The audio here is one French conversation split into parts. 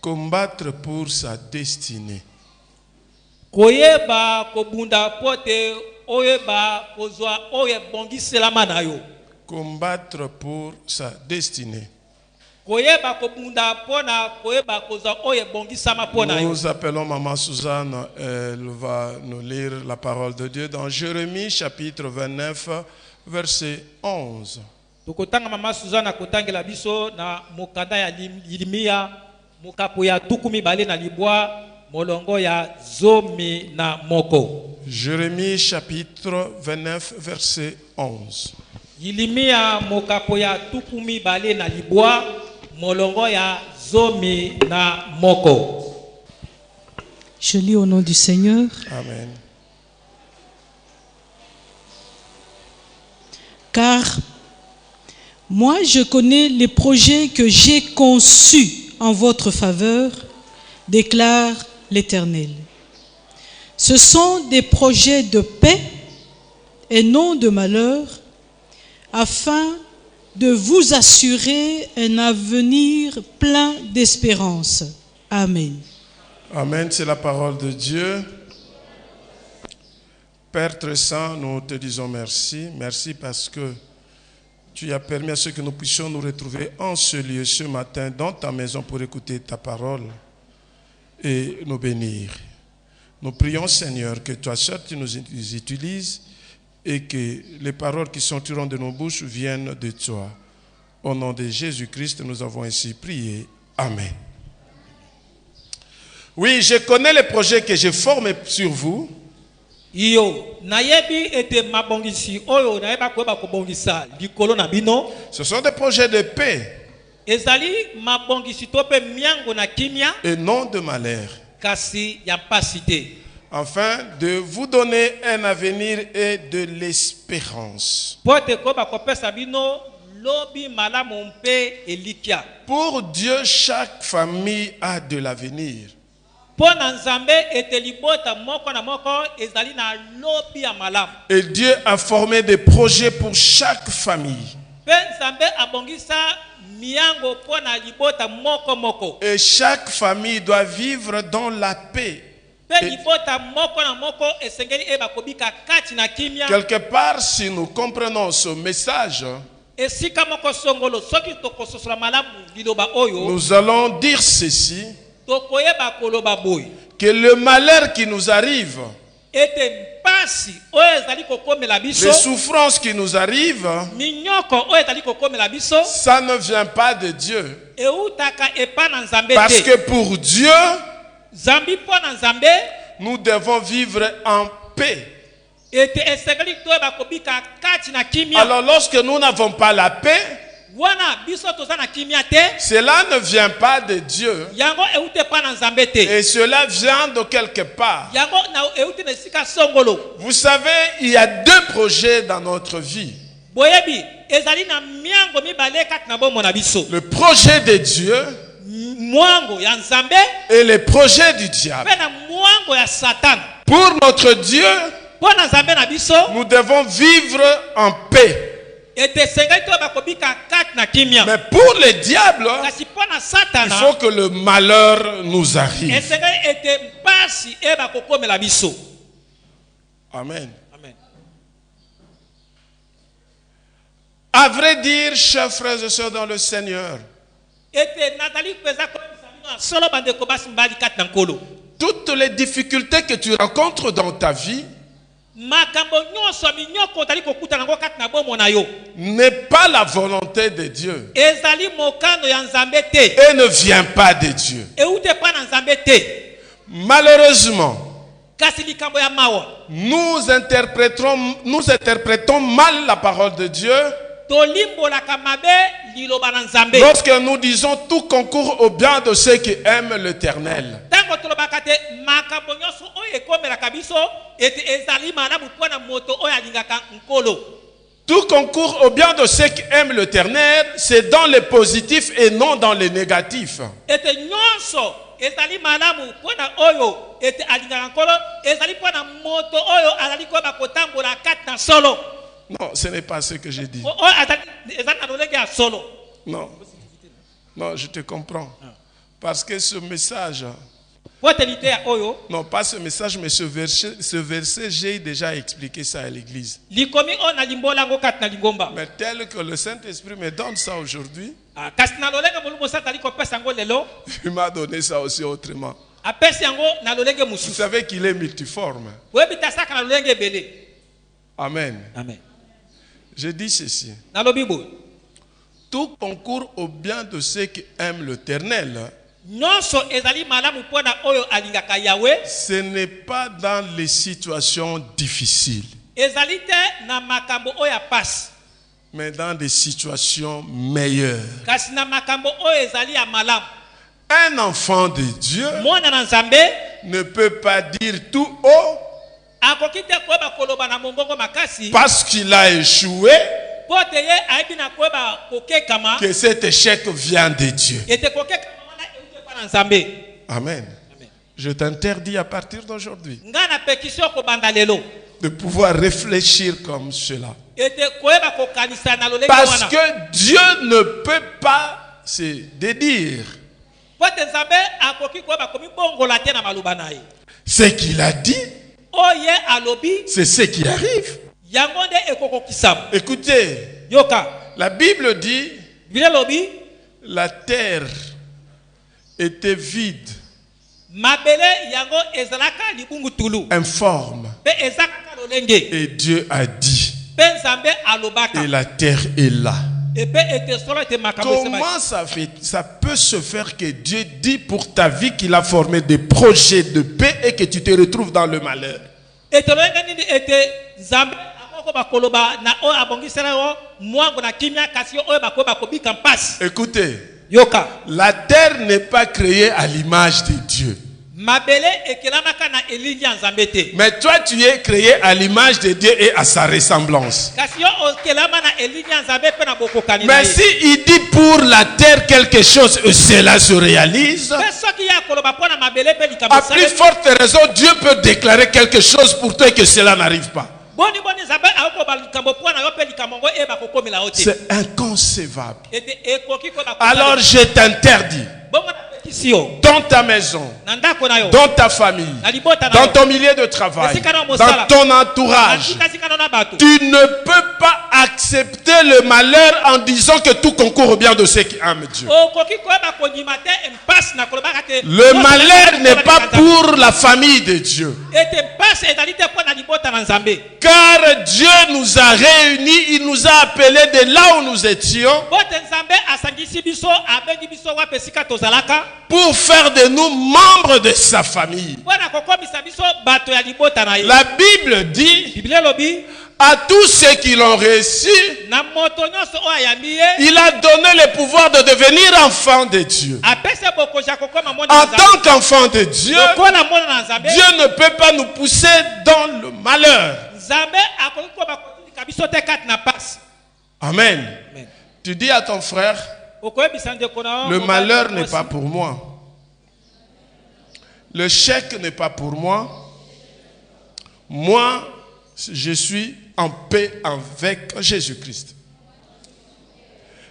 Combattre pour sa destinée. Combattre pour sa destinée. Nous appelons Maman Suzanne, elle va nous lire la parole de Dieu dans Jérémie chapitre 29, verset 11. Maman Suzanne akotangela biso na mokanda ya Yeremia mokapo ya 12 na libwa molongo ya 11. Jérémie chapitre 29 verset 11. Yeremia mokapo ya 12 na libwa molongo ya 11. Je lis au nom du Seigneur. Amen. Car moi je connais les projets que j'ai conçus en votre faveur, déclare l'Éternel. Ce sont des projets de paix et non de malheur, afin de vous assurer un avenir plein d'espérance. Amen. Amen, c'est la parole de Dieu. Père très saint, nous te disons merci. Merci parce que tu as permis à ce que nous puissions nous retrouver en ce lieu ce matin dans ta maison pour écouter ta parole et nous bénir. Nous prions, Seigneur, que toi seul tu nous utilises et que les paroles qui sortiront de nos bouches viennent de toi. Au nom de Jésus-Christ, nous avons ainsi prié. Amen. Oui, je connais les projets que j'ai formés sur vous. Ce sont des projets de paix et non de malheur, afin de vous donner un avenir et de l'espérance. Pour Dieu, chaque famille a de l'avenir. Et Dieu a formé des projets pour chaque famille. Et chaque famille doit vivre dans la paix. Quelque part, si nous comprenons ce message, nous allons dire ceci, que le malheur qui nous arrive, les souffrances qui nous arrivent, ça ne vient pas de Dieu. Parce que pour Dieu, nous devons vivre en paix. Alors lorsque nous n'avons pas la paix, cela ne vient pas de Dieu. Et cela vient de quelque part. Vous savez, il y a deux projets dans notre vie. Le projet de Dieu et le projet du diable. Pour notre Dieu, nous devons vivre en paix. Mais pour le diable, il faut que le malheur nous arrive. Amen. À vrai dire, chers frères et sœurs dans le Seigneur, toutes les difficultés que tu rencontres dans ta vie n'est pas la volonté de Dieu et ne vient pas de Dieu. Malheureusement, nous interprétons mal la parole de Dieu lorsque nous disons tout concourt au bien de ceux qui aiment l'Éternel. Tout concourt au bien de ceux qui aiment l'Éternel, c'est dans le positif et non dans le négatif. Non, ce n'est pas ce que j'ai dit. Non. Non, je te comprends. Parce que ce message... Non, pas ce message, mais ce verset, j'ai déjà expliqué ça à l'église. Mais tel que le Saint-Esprit me donne ça aujourd'hui, il m'a donné ça aussi autrement. Vous savez qu'il est multiforme. Amen. Amen. Je dis ceci. Tout concourt au bien de ceux qui aiment l'Éternel. Ce n'est pas dans les situations difficiles, mais dans des situations meilleures. Un enfant de Dieu ne peut pas dire tout haut parce qu'il a échoué que cet échec vient de Dieu. Amen. Je t'interdis à partir d'aujourd'hui de pouvoir réfléchir comme cela. Parce que Dieu ne peut pas se dédire. Ce qu'il a dit, c'est ce qui arrive. Écoutez, la Bible dit la terre était vide, informe, et Dieu a dit, et la terre est là. Comment ça peut se faire que Dieu dit pour ta vie qu'il a formé des projets de paix et que tu te retrouves dans le malheur? Écoutez, la terre n'est pas créée à l'image de Dieu. Mais toi, tu es créé à l'image de Dieu et à sa ressemblance. Mais si il dit pour la terre quelque chose et cela se réalise, à plus forte raison, Dieu peut déclarer quelque chose pour toi et que cela n'arrive pas. C'est inconcevable. Alors je t'interdis, dans ta maison, dans ta famille, dans ton milieu de travail, dans ton entourage, tu ne peux pas accepter le malheur en disant que tout concourt au bien de ceux qui aiment Dieu. Le malheur n'est pas pour la famille de Dieu. Car Dieu nous a réunis, il nous a appelés de là où nous étions pour faire de nous membres de sa famille. La Bible dit à tous ceux qui l'ont reçu, il a donné le pouvoir de devenir enfants de Dieu. En tant qu'enfant de Dieu, Dieu ne peut pas nous pousser dans le malheur. Amen. Tu dis à ton frère, le malheur n'est pas pour moi. Le chèque n'est pas pour moi. Moi, je suis en paix avec Jésus-Christ.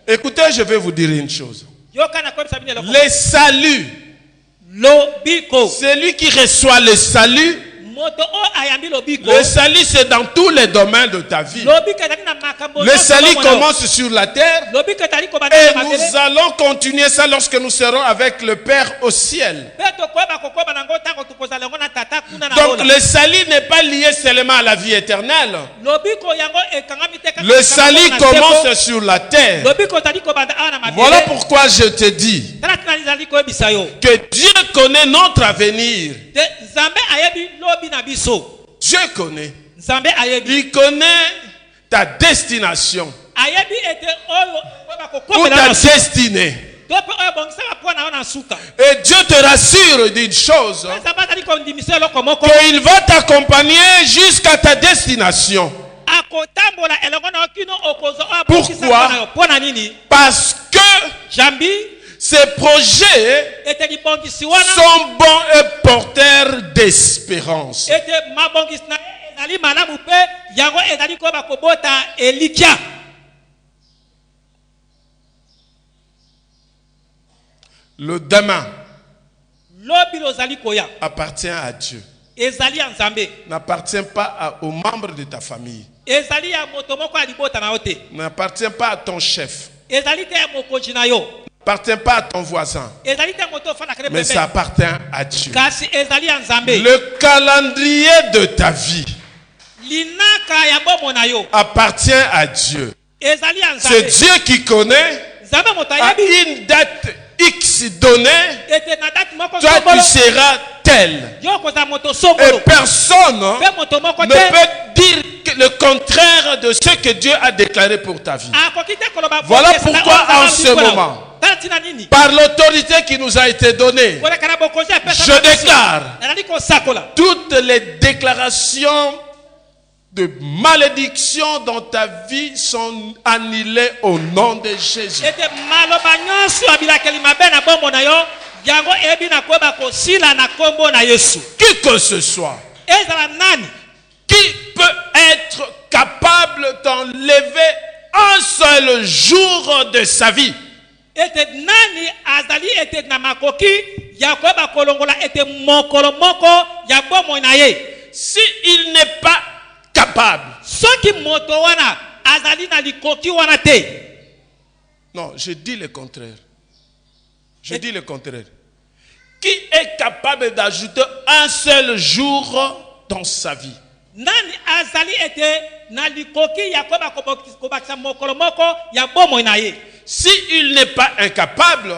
Écoutez, je vais vous dire une chose. Le salut, celui qui reçoit le salut, c'est dans tous les domaines de ta vie. Le salut commence sur la terre et nous allons continuer ça lorsque nous serons avec le Père au ciel. Donc le salut n'est pas lié seulement à la vie éternelle. Le salut commence sur la terre. Voilà pourquoi je te dis que Dieu connaît notre avenir. Dieu connaît. Il connaît ta destination ou ta destinée. Et Dieu te rassure d'une chose, qu'il va t'accompagner jusqu'à ta destination. Pourquoi? Parce que ces projets sont bons et porteurs d'espérance. ezali malamu pe yango ezali ko bakobota elikia. Le demain Lobi lozali koya appartient à Dieu. ezali ya Nzambe. N'appartient pas aux membres de ta famille. Ezali ya moto moko alibota na yote. N'appartient pas à ton chef. Ezali te ya mokonzi na yo. N'appartient pas à ton voisin. Ezali te moto fana kele Mais pembe. ça appartient à Dieu. Kasi ezali ya Nzambe. Le calendrier de ta vie Linaka ya bomo na yo appartient à Dieu. ezali ya C'est Nzambe. Dieu qui connaît Nzambe moto à ayebi une date X donnée, ete na date moko toi tu songolo. seras tel. Yo koza moto Et songolo. personne Pe moto moko ne te. peut dire que le contraire de ce que Dieu a déclaré pour ta vie. Akoki te koloba Voilà boke, pourquoi sana en ozala ce likola. moment, Tala tina nini? par l'autorité qui nous a été donnée, Kole kana bokonzi apesa je na biso. déclare Nazali kosakola. toutes les déclarations de malédiction dans ta vie sont annulées au nom de Jésus. Ete maloba nyonso abilakeli mabe na bombo na yo yango ebi na koba kosila na kombo na Yesu. Qui que ce soit, Ezala nani qui peut être capable d'enlever un seul jour de sa vie, ete nani azali ete na makoki ya koba kolongola ete mokolo moko ya bombo na ye. si il n'est pas capable, Soki moto wana azali na likoki wana te. non, je dis le contraire. Je dis le contraire. Qui est capable d'ajouter un seul jour dans sa vie? Nani azali ete na likoki ya koba kobakisa mokolo moko ya bombo na ye. Si il n'est pas incapable,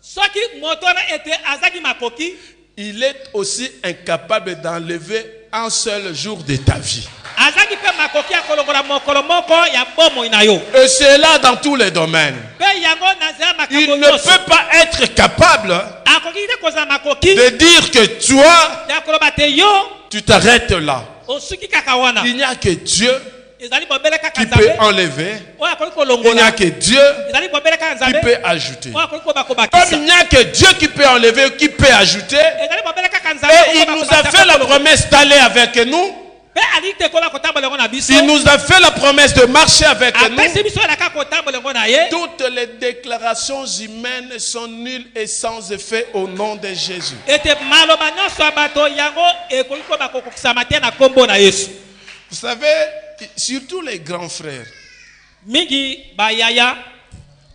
Soki moto wana ete azaki makoki, il est aussi incapable d'enlever un seul jour de ta vie. azaki pe makoki ya kolongola mokolo moko ya bombo na yo. Et c'est là dans tous les domaines. Pe yango nazela Il makambo ne nyonso. peut pas être capable Akoki te koza makoki de dire que toi, ya koloba te yo tu t'arrêtes là. osuki kaka wana. Il n'y a que Dieu Ezali bobele kaka qui peut Nzambe. enlever. Oyo akoki Il n'y a kolongola. que Dieu Ezali bobele kaka qui Nzambe. peut ajouter. Oyo akoki koba Comme kobakisa. il n'y a que Dieu qui peut enlever, qui peut ajouter, Ezali bobele kaka Nzambe. et il nous a fait la promesse d'aller avec nous, Pe ali te kola kotambola ngo na biso. il nous a fait la promesse de marcher avec Apesi nous. biso la kaka kotambola ngo na ye. Toutes les déclarations humaines sont nulles et sans effet au nom de Jésus. Ete maloba nyonso ya bato yango ekoki koba kokokisama te na kombo na Yesu. Vous savez, surtout les grands frères Mingi bayaya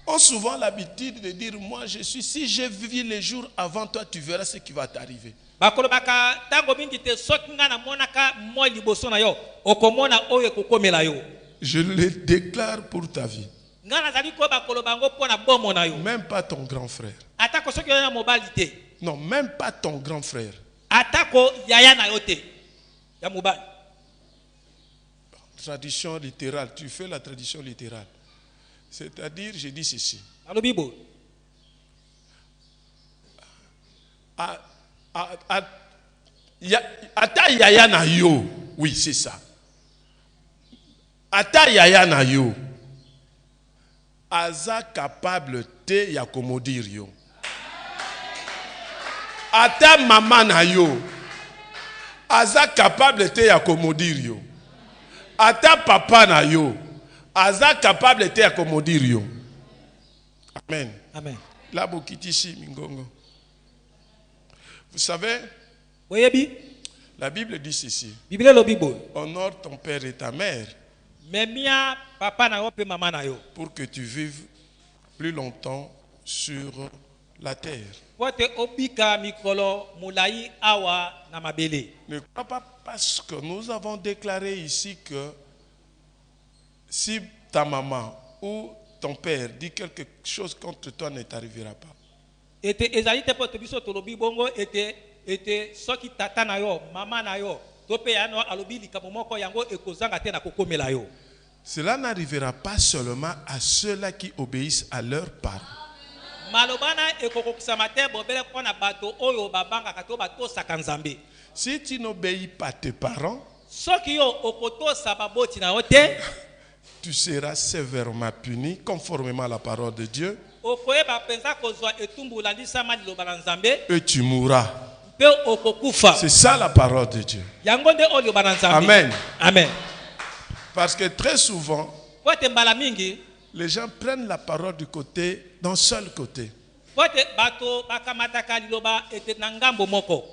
ont souvent l'habitude de dire, moi je suis, si j'ai vu les jours avant toi, tu verras ce qui va t'arriver. bakolobaka tango mingi te soki nga namonaka moi liboso na yo okomona oyo ekokomela yo. Je le déclare pour ta vie. Nga nazali koyeba koloba yango mpo na bombo na yo. Même pas ton grand frère. Atako soki oyo na mobali te. Non, même pas ton grand frère. Atako yaya na yo te ya mobali. Tradition littérale, tu fais la tradition littérale. C'est-à-dire, je dis ceci. Alobi bo. Ata yaya na yo. Oui, c'est ça. Ata yaya na yo. Aza capable te ya komodir yo. Ata mama na yo. Aza capable te ya komodir yo. Ata papa na yo. Aza capable te ya komodir yo. Amen. Amen. La bokitishi mingongo. Vous savez, Oyebi la Bible dit ceci. Bible lobi bo. Honore ton père et ta mère Memia papa na yo pe mama na yo. pour que tu vives plus longtemps sur la terre. Pote obika mikolo mulai awa na mabele. Ne crois pas parce que nous avons déclaré ici que si ta maman ou ton père dit quelque chose contre toi, ne t'arrivera pas. Ete ezali te pote biso tolobi bongo ete soki tata na yo mama na yo to pe ya no alobi likambo moko yango ekozanga te na kokomela yo. Cela n'arrivera pas seulement à ceux-là qui obéissent à leurs parents. Malobana ekokokisama te bobele mpona bato oyo babangaka to batosaka Nzambe. Si tu n'obéis pas à tes parents, Soki yo okotosa baboti na yo te, tu seras sévèrement puni conformément à la parole de Dieu okoyeba penza kozwa etumbu landisama liloba na Nzambe et tu mourras. pe okokufa. C'est ça la parole de Dieu. Yango nde oyo bana Nzambe. Amen. Amen. Parce que très souvent, Pote mbala mingi les gens prennent la parole du côté, d'un seul côté. pote bato bakamataka liloba ete na ngambo moko.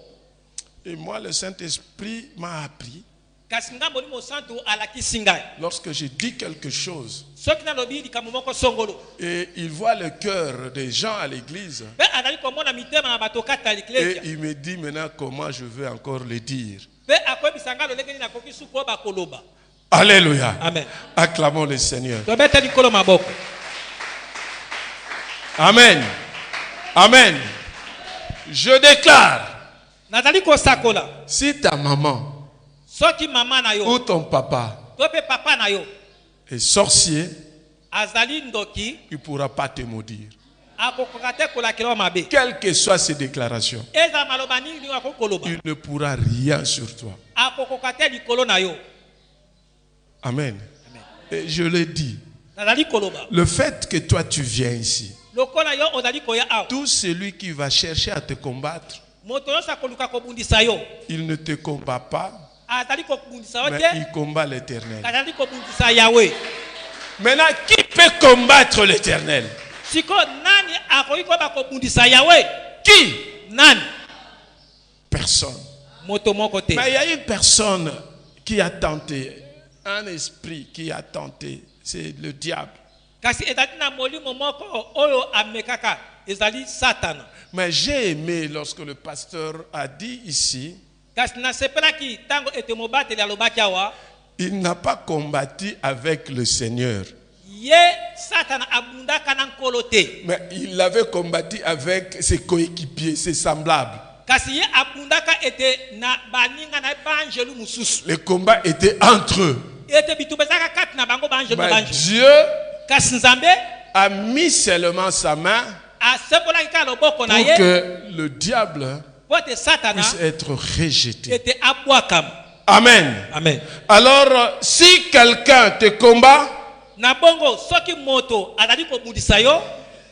Et moi, le Saint-Esprit m'a appris, Kasi ngambo ni mosantu alakisi ngai. lorsque je dis quelque chose, Soki nalobi likambo moko songolo. et il voit le cœur des gens à l'église, Pe azali komona mitema na bato kata et l'ecclesia. il me dit maintenant comment je vais encore le dire. Pe akoyebisa ngai lolenge nini nakoki suko bakoloba. Alléluia. Amen. Acclamons le Seigneur. Tobeta likolo maboko. Amen. Amen. Je déclare, Nazali kosakola. si ta maman Soki mama na ou yo, ton papa to pe papa na yo, est sorcier, azali ndoki, il ne pourra pas te maudire. akokoka te kolakela mabe. Quelles que soient ses déclarations, Eza maloba nini nini akokoloba. il ne pourra rien sur toi. Akokoka te likolo na yo. Amen. Et je le dis, Nazali koloba. le fait que toi tu viens ici, Lokola yo ozali koya awa. tout celui qui va chercher à te combattre, Moto nyonso akoluka kobundisa yo. il ne te combat pas, Azali kobundisa yo mais te. il combat l'Éternel. Azali kobundisa Yahweh. Maintenant, qui peut combattre l'Éternel? Siko nani akoki koba kobundisa Yahweh? Qui? Nani? Personne. Moto moko te. Mais il y a une personne qui a tenté, un esprit qui a tenté, c'est le diable. Kasi ezali na molimo moko oyo amekaka ezali Satana. Mais j'ai aimé lorsque le pasteur a dit ici, Kasi nasepelaki tango ete mobateli alobaki awa, il n'a pas combattu avec le Seigneur, ye Satana abundaka na nkolo te. mais il avait combattu avec ses coéquipiers, ses semblables. Kasi ye abundaka ete na baninga na banjelu mususu. Le combat était entre eux. Ete bitubezaka kati na bango banjelu Mais banjelu. Dieu Kasi Nzambe a mis seulement sa main asebolaki ka loboko na pour ye que le diable pote Satana puisse être rejeté. ete abwakam. Amen. Amen. Alors, si quelqu'un te combat, Na bongo soki moto azali kobundisa yo,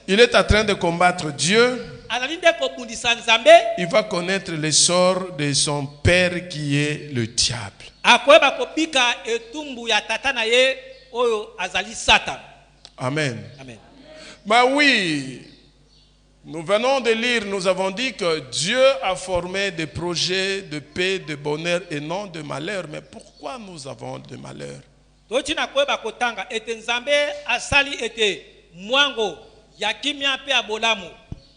il est en train de combattre Dieu. azali nde kobundisa Nzambe, Il va connaître le sort de son père qui est le diable. akoyeba kobika etumbu ya tata na ye oyo azali Satan. Amen. Amen. Mais oui, nous venons de lire, nous avons dit que Dieu a formé des projets de paix, de bonheur et non de malheur. Mais pourquoi nous avons de malheur? Toti na koyeba kotanga ete Nzambe asali ete mwango ya kimia pe abolamu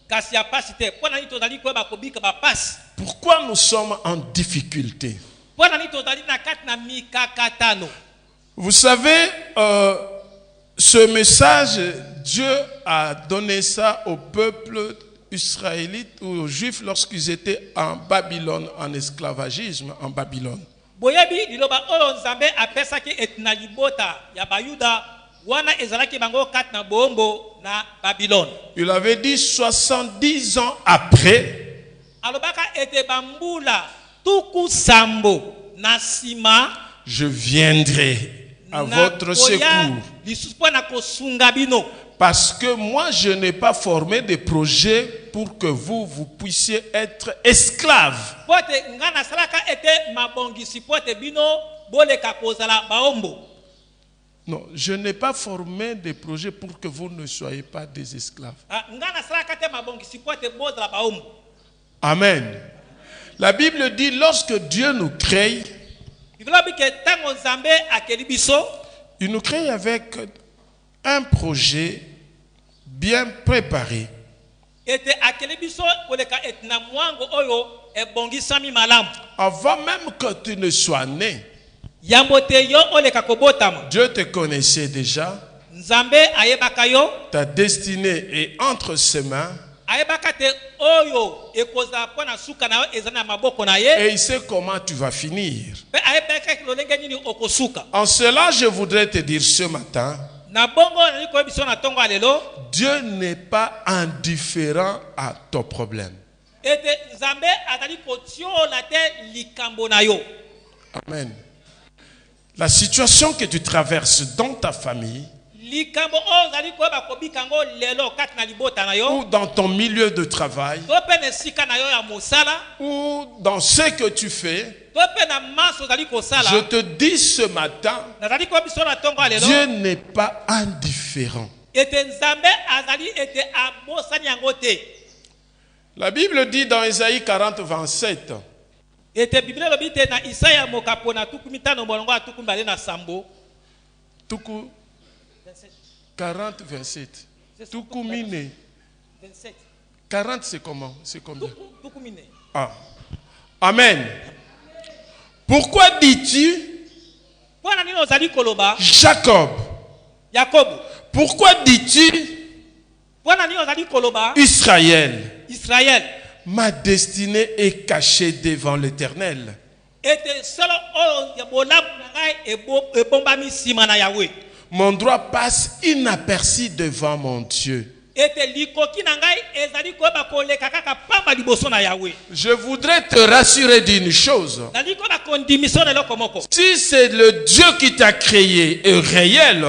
kasi ya pasi te. Pona ni tozali koyeba kobika ba pasi. Pourquoi nous sommes en difficulté? Pona ni tozali na kati na mikakatano. Vous savez, ce message, Dieu a donné ça au peuple israélite ou aux Juifs lorsqu'ils étaient en Babylone, en esclavagisme en Babylone. Boyebi liloba oyo Nzambe apesaki ete na libota ya Bayuda wana ezalaki bango kati na bombo na Babylone. Il avait dit 70 ans après, Alobaka ete bambula tuku sambo na sima je viendrai à votre secours. Parce que moi, je n'ai pas formé des projets pour que vous puissiez être esclaves. Non, je n'ai pas formé des projets pour que vous ne soyez pas des esclaves. Amen. La Bible dit, lorsque Dieu nous crée, il nous crée avec un projet bien préparé. Avant même que tu ne sois né, Dieu te connaissait déjà. Ta destinée est entre ses mains. Et il sait comment tu vas finir. En cela, je voudrais te dire ce matin, Dieu n'est pas indifférent à ton problème. Amen. La situation que tu traverses dans ta famille, likambo oyo ozali koyeba kobika yango lelo kati na libota na yo ou dans ton milieu de travail, to mpe na esika na yo ya mosala ou dans ce que tu fais, to mpe na maso ozali kosala. je te dis ce matin, nazali koyeba biso na ntongo ya lelo Dieu n'est pas indifférent. ete nzambe azali ete abosani yango te. La Bible dit dans Ésaïe 40, 27, ete biblia elobi te na isaya mokapo na tuku mitano molongo ya tuku mibale na sambo Tuku 40, 27. Tuku mine. 27 40, c'est comment? C'est combien? tuku mine. Ah. Amen. Pourquoi dis-tu mpona nini ozali koloba Jacob? yakobo? Pourquoi dis-tu mpona nini ozali koloba Israël? israel? Ma destinée est cachée devant l'Éternel. ete solo oyo ya bolamu na ngai ebombami nsima na yawe. Mon droit passe inaperçu devant mon Dieu. ete likoki na ngai ezali koyeba koleka kaka pamba liboso na yawe. Je voudrais te rassurer d'une chose. nazali koyeba kondimiso na eloko moko. Si c'est le Dieu qui t'a créé est réel,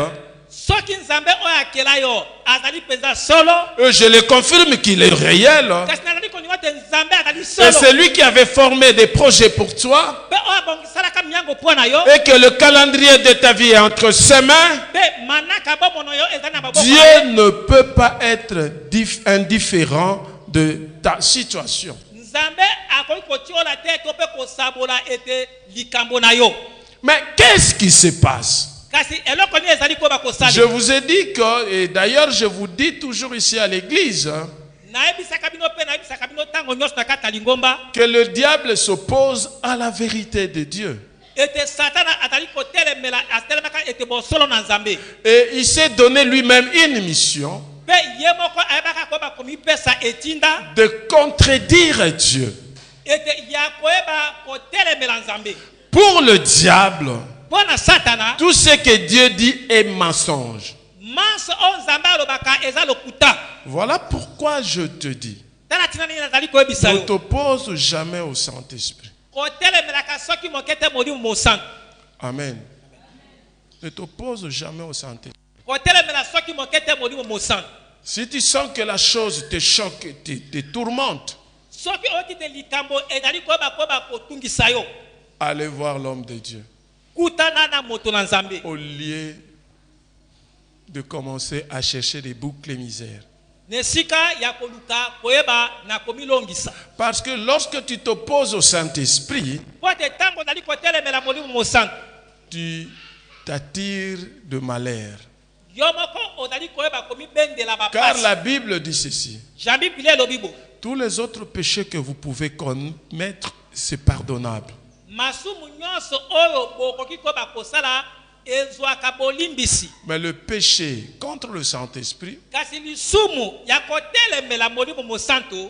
soki nzambe oyo akela yo azali mpenza solo, je le confirme qu'il est réel. kasi nazali koninga te nzambe azali Et solo c'est lui qui avait formé des projets pour toi. mpe oyo abongisalaka miango mpo na yo Et que le calendrier de ta vie est entre ses mains. mpe manaka bomono yo ezali na maboko na Dieu ye. ne peut pas être indifférent de ta situation. nzambe akoki kotiola te to mpe kosabola ete likambo na yo. Mais qu'est-ce qui se passe? kasi eloko nini ezali koyeba Je kosala? vous ai dit que, et d'ailleurs je vous dis toujours ici à l'église, nayebisaka bino mpe nayebisaka bino ntango nyonso na kati na lingomba que le diable s'oppose à la vérité de Dieu. ete satana azali kotelemela atelemaka ete bosolo na nzambe Et il s'est donné lui-même une mission mpe ye moko ayebaka koyeba komipesa etinda de contredire Dieu. ete ya koyeba kotelemela nzambe. Pour le diable, mpo na satana tout ce que Dieu dit est mensonge. manso oyo nzambe alobaka eza lokuta. Voilà pourquoi je te dis, tala ntina nini nazali koyebisa ne yo t'oppose jamais au Saint-Esprit. kotelemelaka soki moke te molimo mosantu. Amen. Ne t'oppose jamais au Saint-Esprit. kotelemela soki moke te molimo mosantu. Si tu sens que la chose te choque, te tourmente, soki oyoki te likambo ezali koyeba kotungisa yo, allez voir l'homme de Dieu. kutana na moto na nzambe Au lieu de commencer à chercher des boucs émissaires. nesika ya koluka koyeba na komilongisa. Parce que lorsque tu t'opposes au Saint-Esprit, po te ntango ozali kotelemela molimo mosantu, tu t'attires de malheur. yo moko ozali koyeba komibendela Car bapasi. la Bible dit ceci. jambi biblia elobi bo Tous les autres péchés que vous pouvez commettre, c'est pardonnable. masumu nyonso oyo bokoki koyeba kosala ezwaka bolimbisi, Mais le péché contre le Saint-Esprit kasi lisumu ya kotelemela molimo mosantu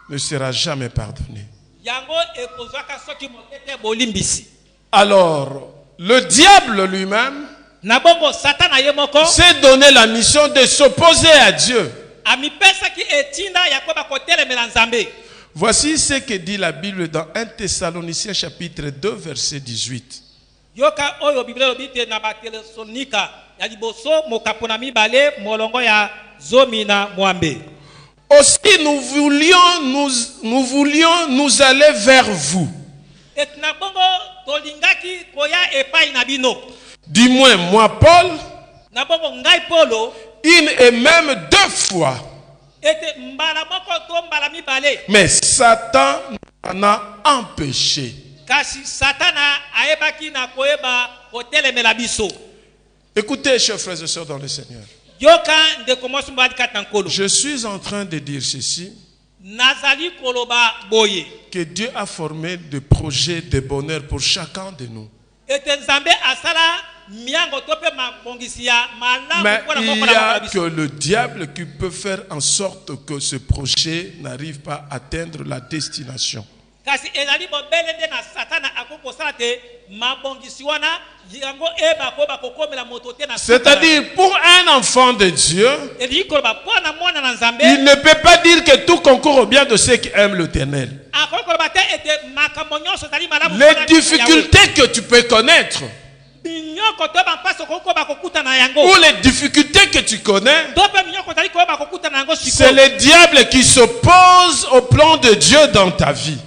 ne sera jamais pardonné. yango ekozwaka soki moke te bolimbisi. Alors, le diable lui-même na bongo satana ye moko s'est donné la mission de s'opposer à Dieu. amipesaki etinda ya koyeba kotelemela nzambe. Voici ce que dit la Bible dans 1 Thessaloniciens chapitre 2 verset 18. yoka oyo biblia elobi te na batesalonika ya liboso mokapo na mibale molongo ya zomi na mwambe. Aussi nous voulions nous aller vers vous. eti na bongo tolingaki koya epai na bino. Du moins moi Paul, na bongo ngai polo une et même deux fois. ete mbala moko to mbala mibale, Mais Satan en a empêché. kasi satana ayebaki na koyeba kotelemela biso. Écoutez, chers frères et sœurs dans le Seigneur. yoka ndeko mwasi mbali kati na nkolo, Je suis en train de dire ceci, nazali koloba boye que Dieu a formé des projets de bonheur pour chacun de nous. ete nzambe asala miango to mpe mabongisi ya malamu Mais mpona il moko n'y na moko na a que biso. le diable qui peut faire en sorte que ce projet n'arrive pas à atteindre la destination. kasi ezali bobele nde na satana akoki kosala te mabongisi wana yango eba koyeba kokomela moto te na suka na ye. C'est-à-dire, pour un enfant de Dieu, elingi koloba mpo na mwana na nzambe il ne peut pas dire que tout concourt au bien de ceux qui aiment l'Éternel. akoki koloba te ete makambo nyonso ezali malamu Les difficultés que tu peux connaître, nyonso ou les difficultés que tu connais, c'est le diable qui s'oppose au plan de Dieu dans ta vie.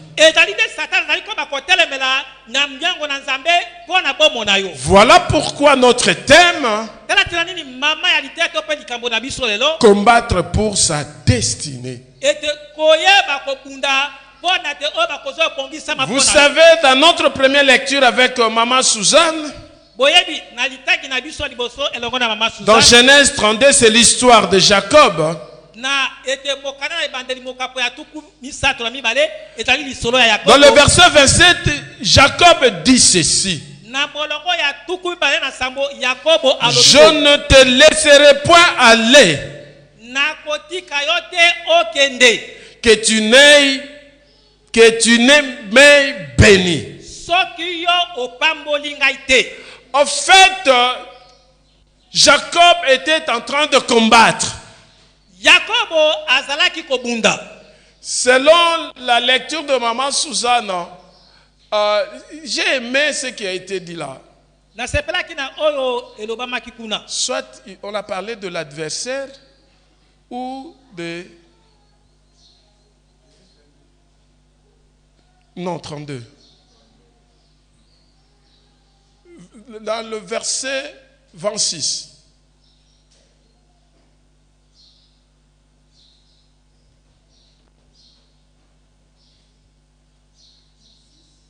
Voilà pourquoi notre thème, combattre pour sa destinée. Vous savez, dans notre première lecture avec Maman Suzanne, dans Genèse 32, c'est l'histoire de Jacob. Dans le verset 27, Jacob dit ceci: je ne te laisserai point aller, que tu n'aies béni. En fait, Jacob était en train de combattre. Selon la lecture de Maman Suzanne, j'ai aimé ce qui a été dit là. Soit on a parlé de l'adversaire ou de... Non, 32. Dans le verset 26.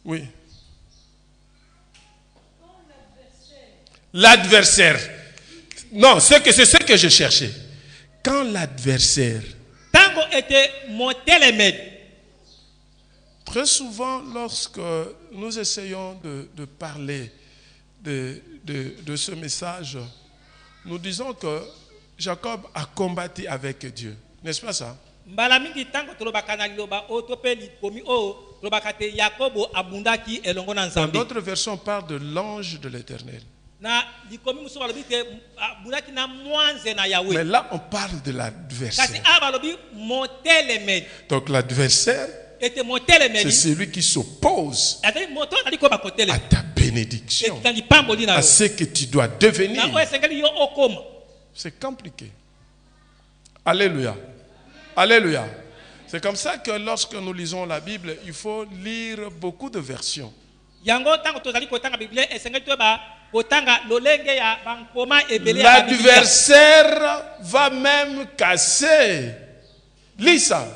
Oui. L'adversaire. Non, c'est ce que je cherchais. Quand l'adversaire. Très souvent, lorsque nous essayons de parler de ce message, nous disons que Jacob a combattu avec Dieu. N'est-ce pas ça? Dans d'autres versions, on parle de l'ange de l'Éternel. Mais là, on parle de l'adversaire. Donc l'adversaire, c'est celui qui s'oppose à ta bénédiction, à ce que tu dois devenir. C'est compliqué. Alléluia. Alléluia. C'est comme ça que lorsque nous lisons la Bible, il faut lire beaucoup de versions. L'adversaire va même casser. Lis ça.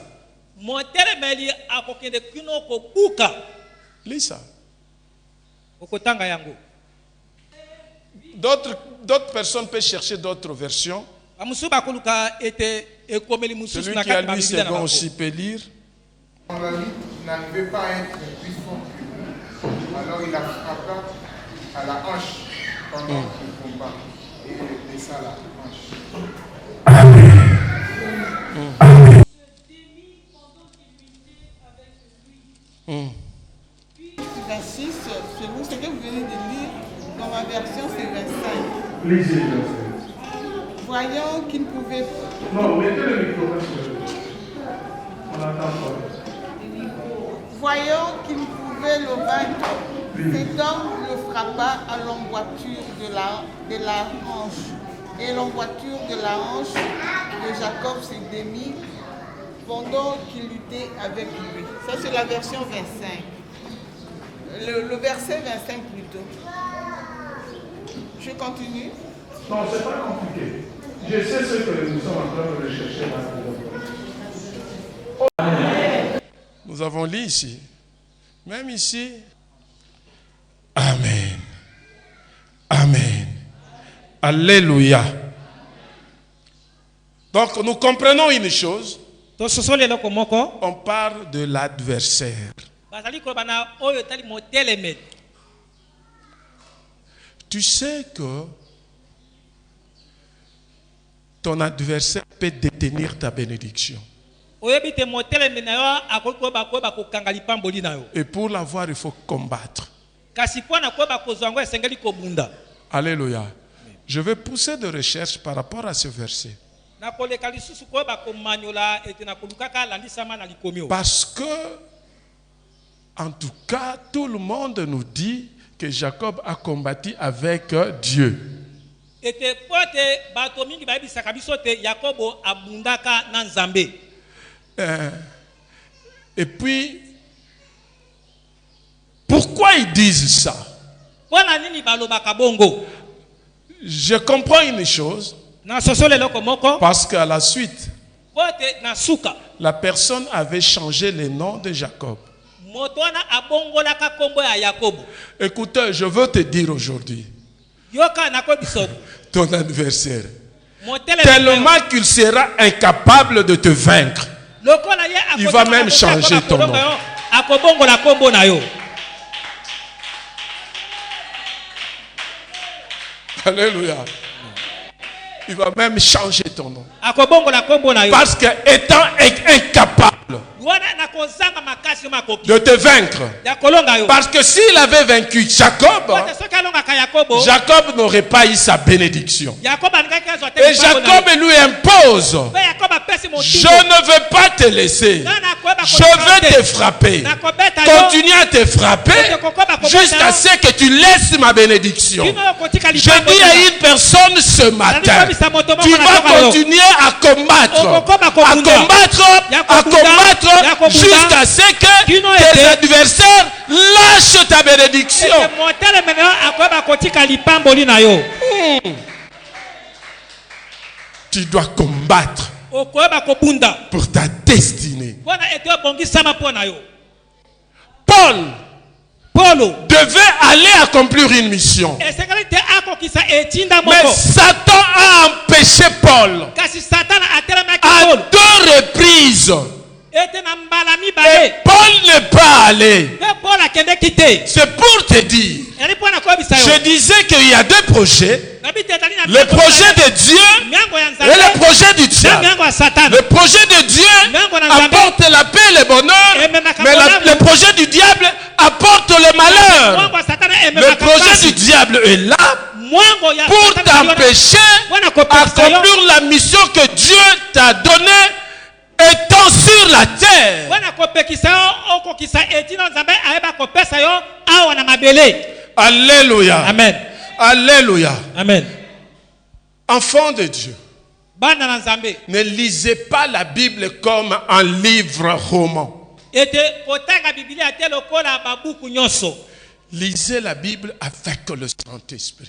Lis ça. D'autres personnes peuvent chercher d'autres versions. Celui qui a lu ses gants aussi peut lire. David n'arrivait pas à être puissant. Alors il a frappé à la hanche pendant le combat. Et il blessa la hanche. Amen. Puis 26, selon ce que vous venez de lire, dans ma version c'est 25. Lisez. Voyant qu'il ne pouvait... Non, mettez le micro. On attend pas. Voyant qu'il ne pouvait le vaincre, cet homme le frappa à l'emboîture de la hanche. Et l'emboîture de la hanche de Jacob se démit pendant qu'il luttait avec lui. Ça, c'est la version 25. Le verset 25 plutôt. Je continue. Non, c'est pas compliqué. Je sais ce que nous sommes en train de rechercher maintenant. Nous avons lu ici. Même ici. Amen. Amen. Alléluia. Donc nous comprenons une chose. On parle de l'adversaire. Tu sais que ton adversaire peut détenir ta bénédiction. Et pour l'avoir, il faut combattre. Alléluia. Je vais pousser de recherche par rapport à ce verset. Parce que, en tout cas, tout le monde nous dit que Jacob a combattu avec Dieu. ete pote bato mingi bayebisaka biso te Yakobo abundaka na Nzambe. Et puis, pourquoi ils disent ça? Mpona nini balobaka bongo? Je comprends une chose, Na sosole loko moko parce qu'à la suite, pote na suka la personne avait changé le nom de Jacob. moto wana abongolaka kombo ya Yakobo. Écoutez, je veux te dire aujourd'hui, Yoka na ko biso. ton adversaire, Motele tellement qu'il sera incapable de te vaincre, lokola ye il va même changer ton nom. Akobongola kombo na yo. Alléluia. Il va même changer ton nom. Akobongola kombo na yo. Parce que étant incapable Wana na kozanga makasi makoki. de te vaincre. Ya kolonga yo. Parce que s'il avait vaincu Jacob, Pote soki alongaka Yakobo. Jacob n'aurait pas eu sa bénédiction. Yakobo alingaki azwa te. Et Jacob lui impose, Pe Yakobo apesi je motindo. ne veux pas te laisser. Je vais te frapper. Continue à te frapper jusqu'à ce que tu laisses ma bénédiction. Je dis à une personne ce matin, tu vas continuer à combattre, jusqu'à ce que tes adversaires lâchent ta bénédiction. Tu dois combattre pour ta destinée. Paul devait aller accomplir une mission. Mais Satan a empêché Paul à 2 reprises. Et Paul n'est pas allé. C'est pour te dire. Je disais qu'il y a 2 projets. Le projet de Dieu et le projet du diable. Le projet de Dieu apporte la paix et le bonheur, mais le projet du diable apporte le malheur. Le projet du diable est là pour t'empêcher d'accomplir la mission que Dieu t'a donnée étant sur la terre. Alléluia. Amen. Alléluia. Amen. Enfants de Dieu, ne lisez pas la Bible comme un livre roman. Lisez la Bible avec le Saint-Esprit.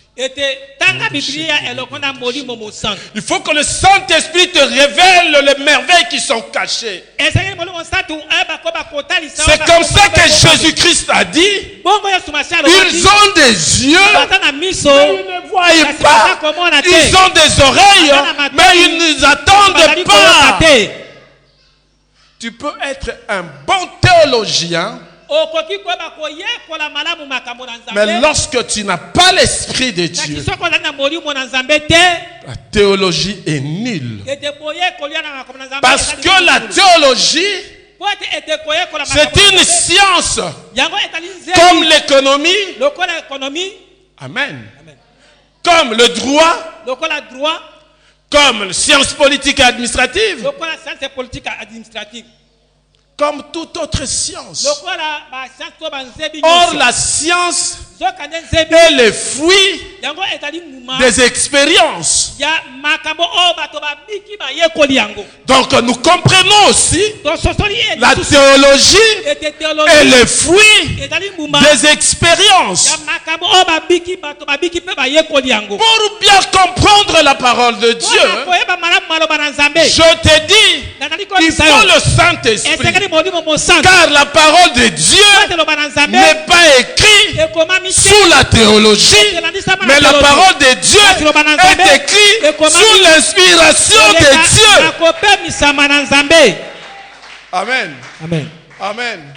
Il faut que le Saint-Esprit te révèle les merveilles qui sont cachées. C'est comme ça que Jésus-Christ a dit, ils ont des yeux, mais ils ne voient pas. Ils ont des oreilles, mais ils ne attendent pas. Tu peux être un bon théologien, mais lorsque tu n'as pas l'Esprit de Dieu, la théologie est nulle. Parce que la théologie, c'est une science comme l'économie. Amen. Comme le droit, comme les sciences politiques et administratives, comme toute autre science. Or, la science est le fruit des expériences. Donc, nous comprenons aussi la théologie est le fruit des expériences. Pour bien comprendre la parole de Dieu, je te dis, il faut le Saint-Esprit. Car la parole de Dieu n'est pas écrite sous la théologie, mais la parole de Dieu est écrite sous l'inspiration de Dieu. Amen. Amen. Amen.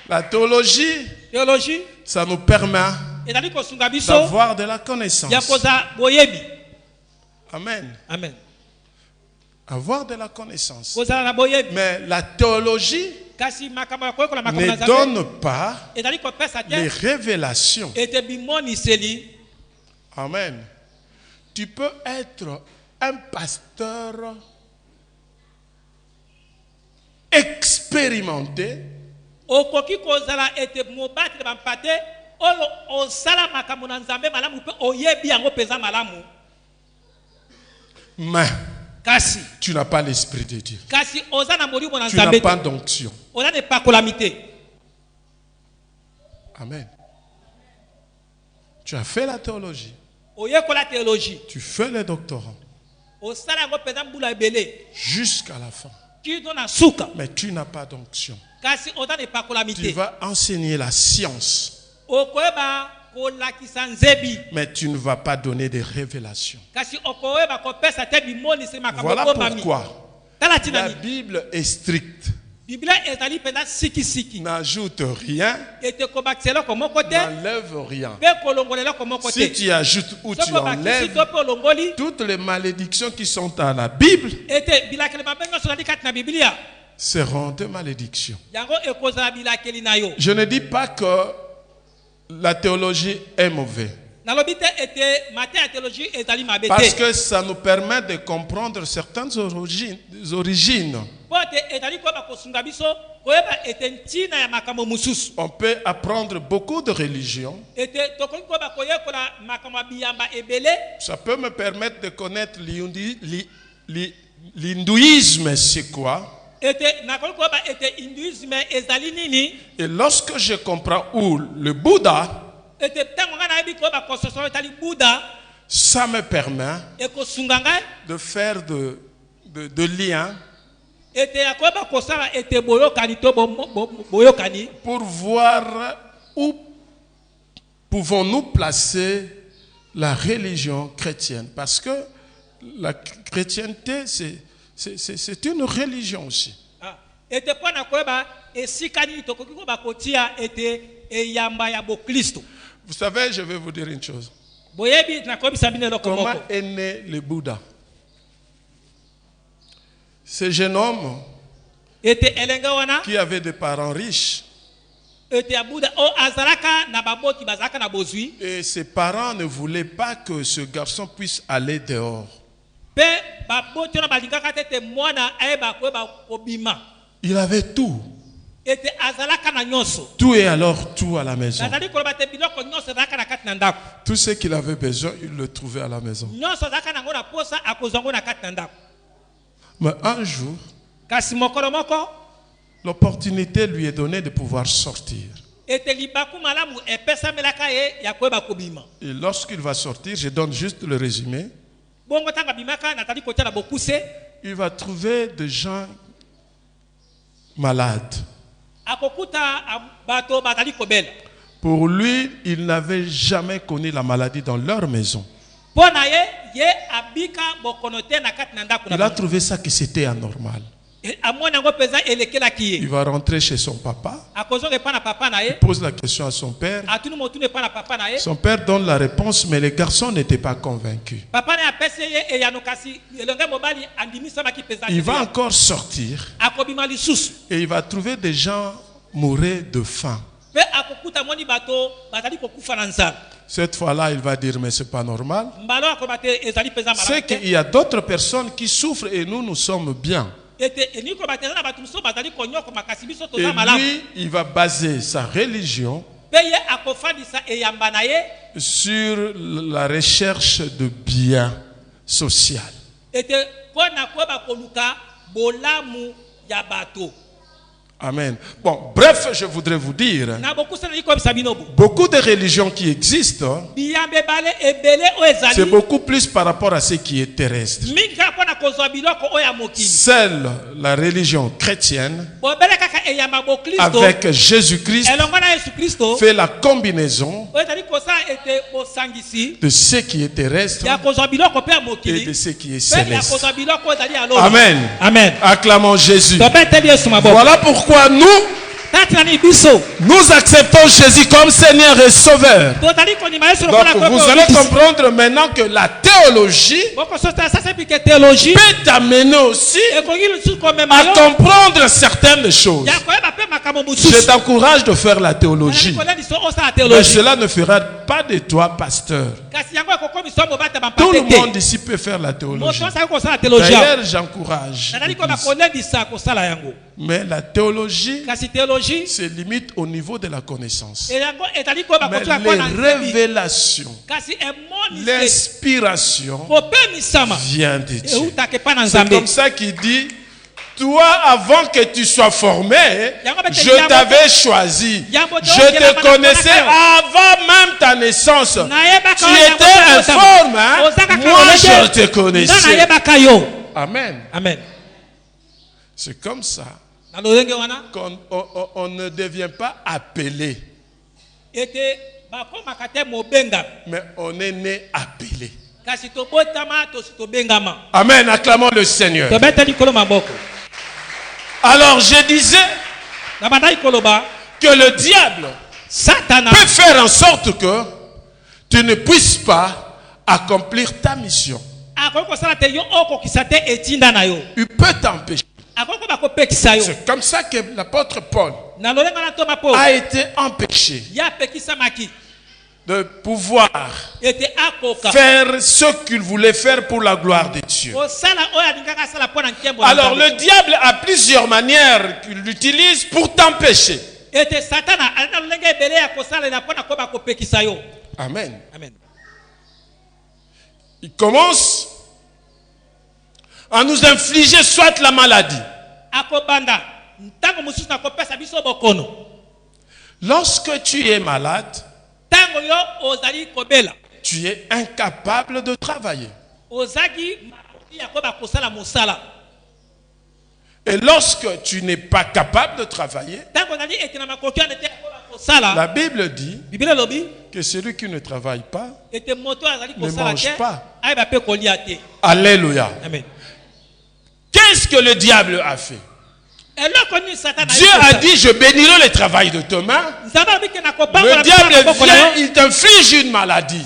La théologie, ça nous permet d'avoir de la connaissance. Amen. Amen. Avoir de la connaissance. Mais la théologie ne donne pas les révélations. Amen. Tu peux être un pasteur expérimenté oyo osala makambo na Nzambe malamu pe oyebi yango peza malamu. Mais Kasi tu n'as pas l'esprit de Dieu. kasi oza na molimo na Tu n'as Nzambe. pas d'onction. Oza ne pakolamite. Amen. Tu as fait la théologie. Oyekola théologie. Tu fais le doctorat Osala yango peza mbula ebele. jusqu'à la fin. Kito na suka. Mais tu n'as pas d'onction. Kasi oza ne Tu pakolamite. vas enseigner la science, Okoyeba kolakisa nzebi. mais tu ne vas pas donner des révélations. Kasi okoyeba kopesa te bimonisi makambo Voilà bombami. pourquoi Tala tina la ni. Bible est stricte. Biblia ezali pena siki siki. N'ajoute rien, Ete kobakisela ko moko te. n'enlève rien. Pe kolongolela ko moko Si te. tu ajoutes ou tu Soko bakisi enlèves, to pe olongoli. toutes les malédictions qui sont dans la Bible Ete bilakeli mabengo so kati na Biblia. seront des malédictions. Yango ekozala bilakeli na yo. Je ne dis pas que la théologie est mauvaise, Nalobi te ete mate ya théologie ezali mabe parce te. que ça nous permet de comprendre certaines origines. Po te ezali koyeba kosunga biso koyeba ete ntina ya makambo mosusu. On peut apprendre beaucoup de religions. Ete tokoki koyeba koyekola makambo ya biyamba ebele. Ça peut me permettre de connaître l'hindouisme, c'est quoi. Ete nakoki koyeba ete hinduisme ezali nini. Et lorsque je comprends où le Bouddha, Ete tango nga nayebi koyeba kososo etali Buddha ça me permet ekosunga ngai. de faire de liens Ete ya koyeba kosala ete boyokani to boyokani. pour voir où pouvons-nous placer la religion chrétienne. Parce que la chrétienté, c'est une religion aussi. Ah, ete pona koyeba esika nini tokoki koyeba kotia ete eyamba ya bokristo. Vous savez, je vais vous dire une chose. Boyebi nakoyebisa bino eloko Comment moko. est né le Bouddha? Ce jeune homme Ete elenge wana qui avait des parents riches ete ya Buddha o azalaka na baboti bazalaka na bozwi. et ses parents ne voulaient pas que ce garçon puisse aller dehors. Pe baboti na balingaka te ete mwana ayeba koyeba kobima. Il avait tout. Ete azalaka na nyonso. Tout et alors tout à la maison. Nazali koloba te biloko nyonso ezalaka na kati na ndako. Tout ce qu'il avait besoin, il le trouvait à la maison. Nyonso ezalaka nango na posa akozwa ngo na kati na ndako. Mais un jour, Kasi mokolo moko l'opportunité lui est donnée de pouvoir sortir. ete libaku malamu epesamelaka ye ya koyeba kobima. Et lorsqu'il va sortir, je donne juste le résumé, Bongo tanga bimaka natali kotia na bokuse. il va trouver des gens malades. Akokuta bato batali kobela. Pour lui, il n'avait jamais connu la maladie dans leur maison. Pona ye abika bokonote na kati na ndako Il na a trouvé ça que c'était anormal. amona ngo peza elekela kiye. Il va rentrer chez son papa, Akozonga pa na papa na ye. pose la question à son père. Atunu motune pa na papa na ye. Son père donne la réponse, mais les garçons n'étaient pas convaincus. Papa na apese ye e yanokasi elonge mobali andimisa maki peza. Il va encore sortir akobima lisusu. et il va trouver des gens mourir de faim. Pe akokuta moni bato batali kokufa na nzala. Cette fois-là, il va dire, mais c'est pas normal. Mbalo akobate ezali peza C'est malamu. qu'il y a d'autres personnes qui souffrent et nous sommes bien. Ete eniko batela na bato so batali konyoko makasi biso Et toza malamu. lui, il va baser sa religion Pe ye akofandisa eyamba na ye. sur la recherche de biens social. Ete pona koyeba koluka bolamu ya bato. Amen. Bon, bref, je voudrais vous dire, Na bokusana liko bisabinobu. beaucoup de religions qui existent, Biyambe bale ebele o ezali. c'est beaucoup plus par rapport à ce qui est terrestre. Minga pona kozwa biloko o ya mokili. Seule la religion chrétienne, Bobele kaka eyamba bo Kristo. avec Jésus-Christ, Elongo na Yesu Kristo. fait la combinaison O ezali kosa ete osangisi. de ce qui est terrestre Ya kozwa biloko pe ya et mokili. de ce qui est Pe ya céleste. kozwa biloko ezali alo. Amen. Amen. Acclamons Jésus. Topeteli Yesu maboko. Voilà pourquoi Tatinani biso. nous acceptons Jésus comme Seigneur et Sauveur. Totali konima Yesu Donc lokola kopo. vous allez comprendre maintenant que la théologie Boko sota sasa pike théologie. peut t'amener aussi Ekongi lusu komema à yo. comprendre certaines choses. Ya koyeba pe Je t'encourage de faire la théologie. Mais cela ne fera pas de toi pasteur. Tout le monde ici peut faire la théologie. D'ailleurs, j'encourage. Mais la théologie se limite au niveau de la connaissance. Mais les révélations, l'inspiration vient de Dieu. C'est comme ça qu'il dit: toi, avant que tu sois formé, je t'avais choisi. Je te connaissais avant même ta naissance. Tu étais informe, hein? Moi je te connaissais. Amen. Amen. C'est comme ça qu'on ne devient pas appelé, mais on est né appelé. Amen. Acclamons le Seigneur. Alors je disais que le diable peut faire en sorte que tu ne puisses pas accomplir ta mission. Il peut t'empêcher. C'est comme ça que l'apôtre Paul a été empêché de pouvoir faire ce qu'il voulait faire pour la gloire de Dieu. Alors le diable a plusieurs manières qu'il utilise pour t'empêcher. Amen. Amen. Il commence à nous infliger soit la maladie. Lorsque tu es malade, tu es incapable de travailler. Et lorsque tu n'es pas capable de travailler, la Bible dit que celui qui ne travaille pas ne mange pas. Alléluia. Amen. Qu'est-ce que le diable a fait? Dieu a dit: je bénirai le travail de tes mains. Le diable vient, il t'inflige une maladie.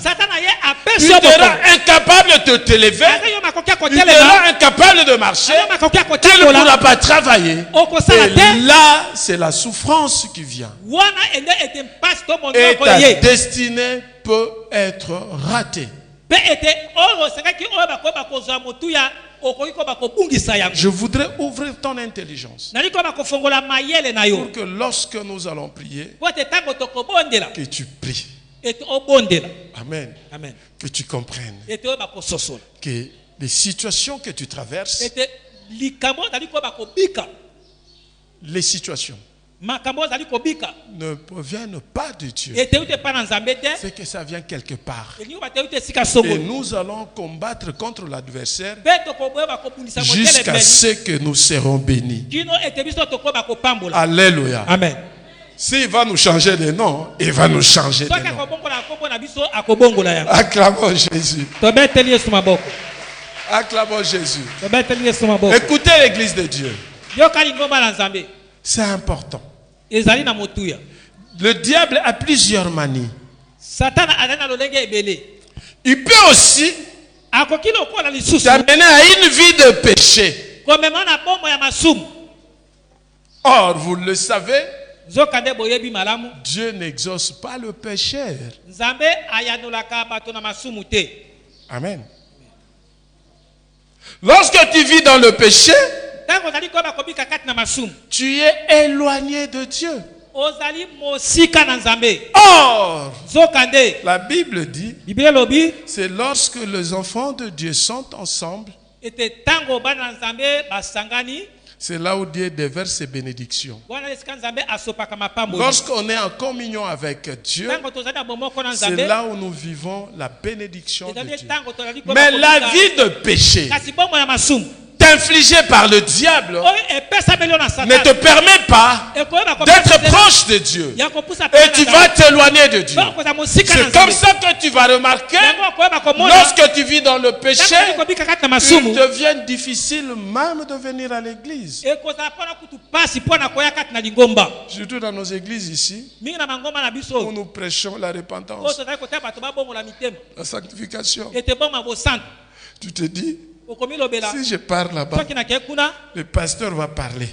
Tu seras incapable de te lever. Tu seras incapable de marcher. Tu ne pourras pas travailler. Et là, c'est la souffrance qui vient. Et ta destinée peut être ratée. Je voudrais ouvrir ton intelligence pour que lorsque nous allons prier, que tu pries. Amen. Amen. Que tu comprennes que les situations que tu traverses, les situations ne proviennent pas de Dieu. C'est que ça vient quelque part. Et nous allons combattre contre l'adversaire jusqu'à ce que nous serons bénis. Alléluia. Amen. S'il va nous changer de nom, il va nous changer de nom. Acclamons Jésus. Acclamons Jésus. Écoutez l'église de Dieu. C'est important. Le diable a plusieurs manies. Il peut aussi t'amener à une vie de péché. Or, vous le savez, Dieu n'exauce pas le pécheur. Amen. Lorsque tu vis dans le péché, tu es éloigné de Dieu. Or, la Bible dit, c'est lorsque les enfants de Dieu sont ensemble, c'est là où Dieu déverse ses bénédictions. Lorsqu'on est en communion avec Dieu, c'est là où nous vivons la bénédiction de Dieu. Mais la vie de péché infligé par le diable ne te permet pas d'être proche de Dieu. Et tu vas t'éloigner de Dieu. C'est comme ça que tu vas remarquer, lorsque tu vis dans le péché, il devient difficile même de venir à l'église. Surtout dans nos églises ici, où nous prêchons la repentance, la sanctification. Tu te dis, si je pars là-bas, le pasteur va parler.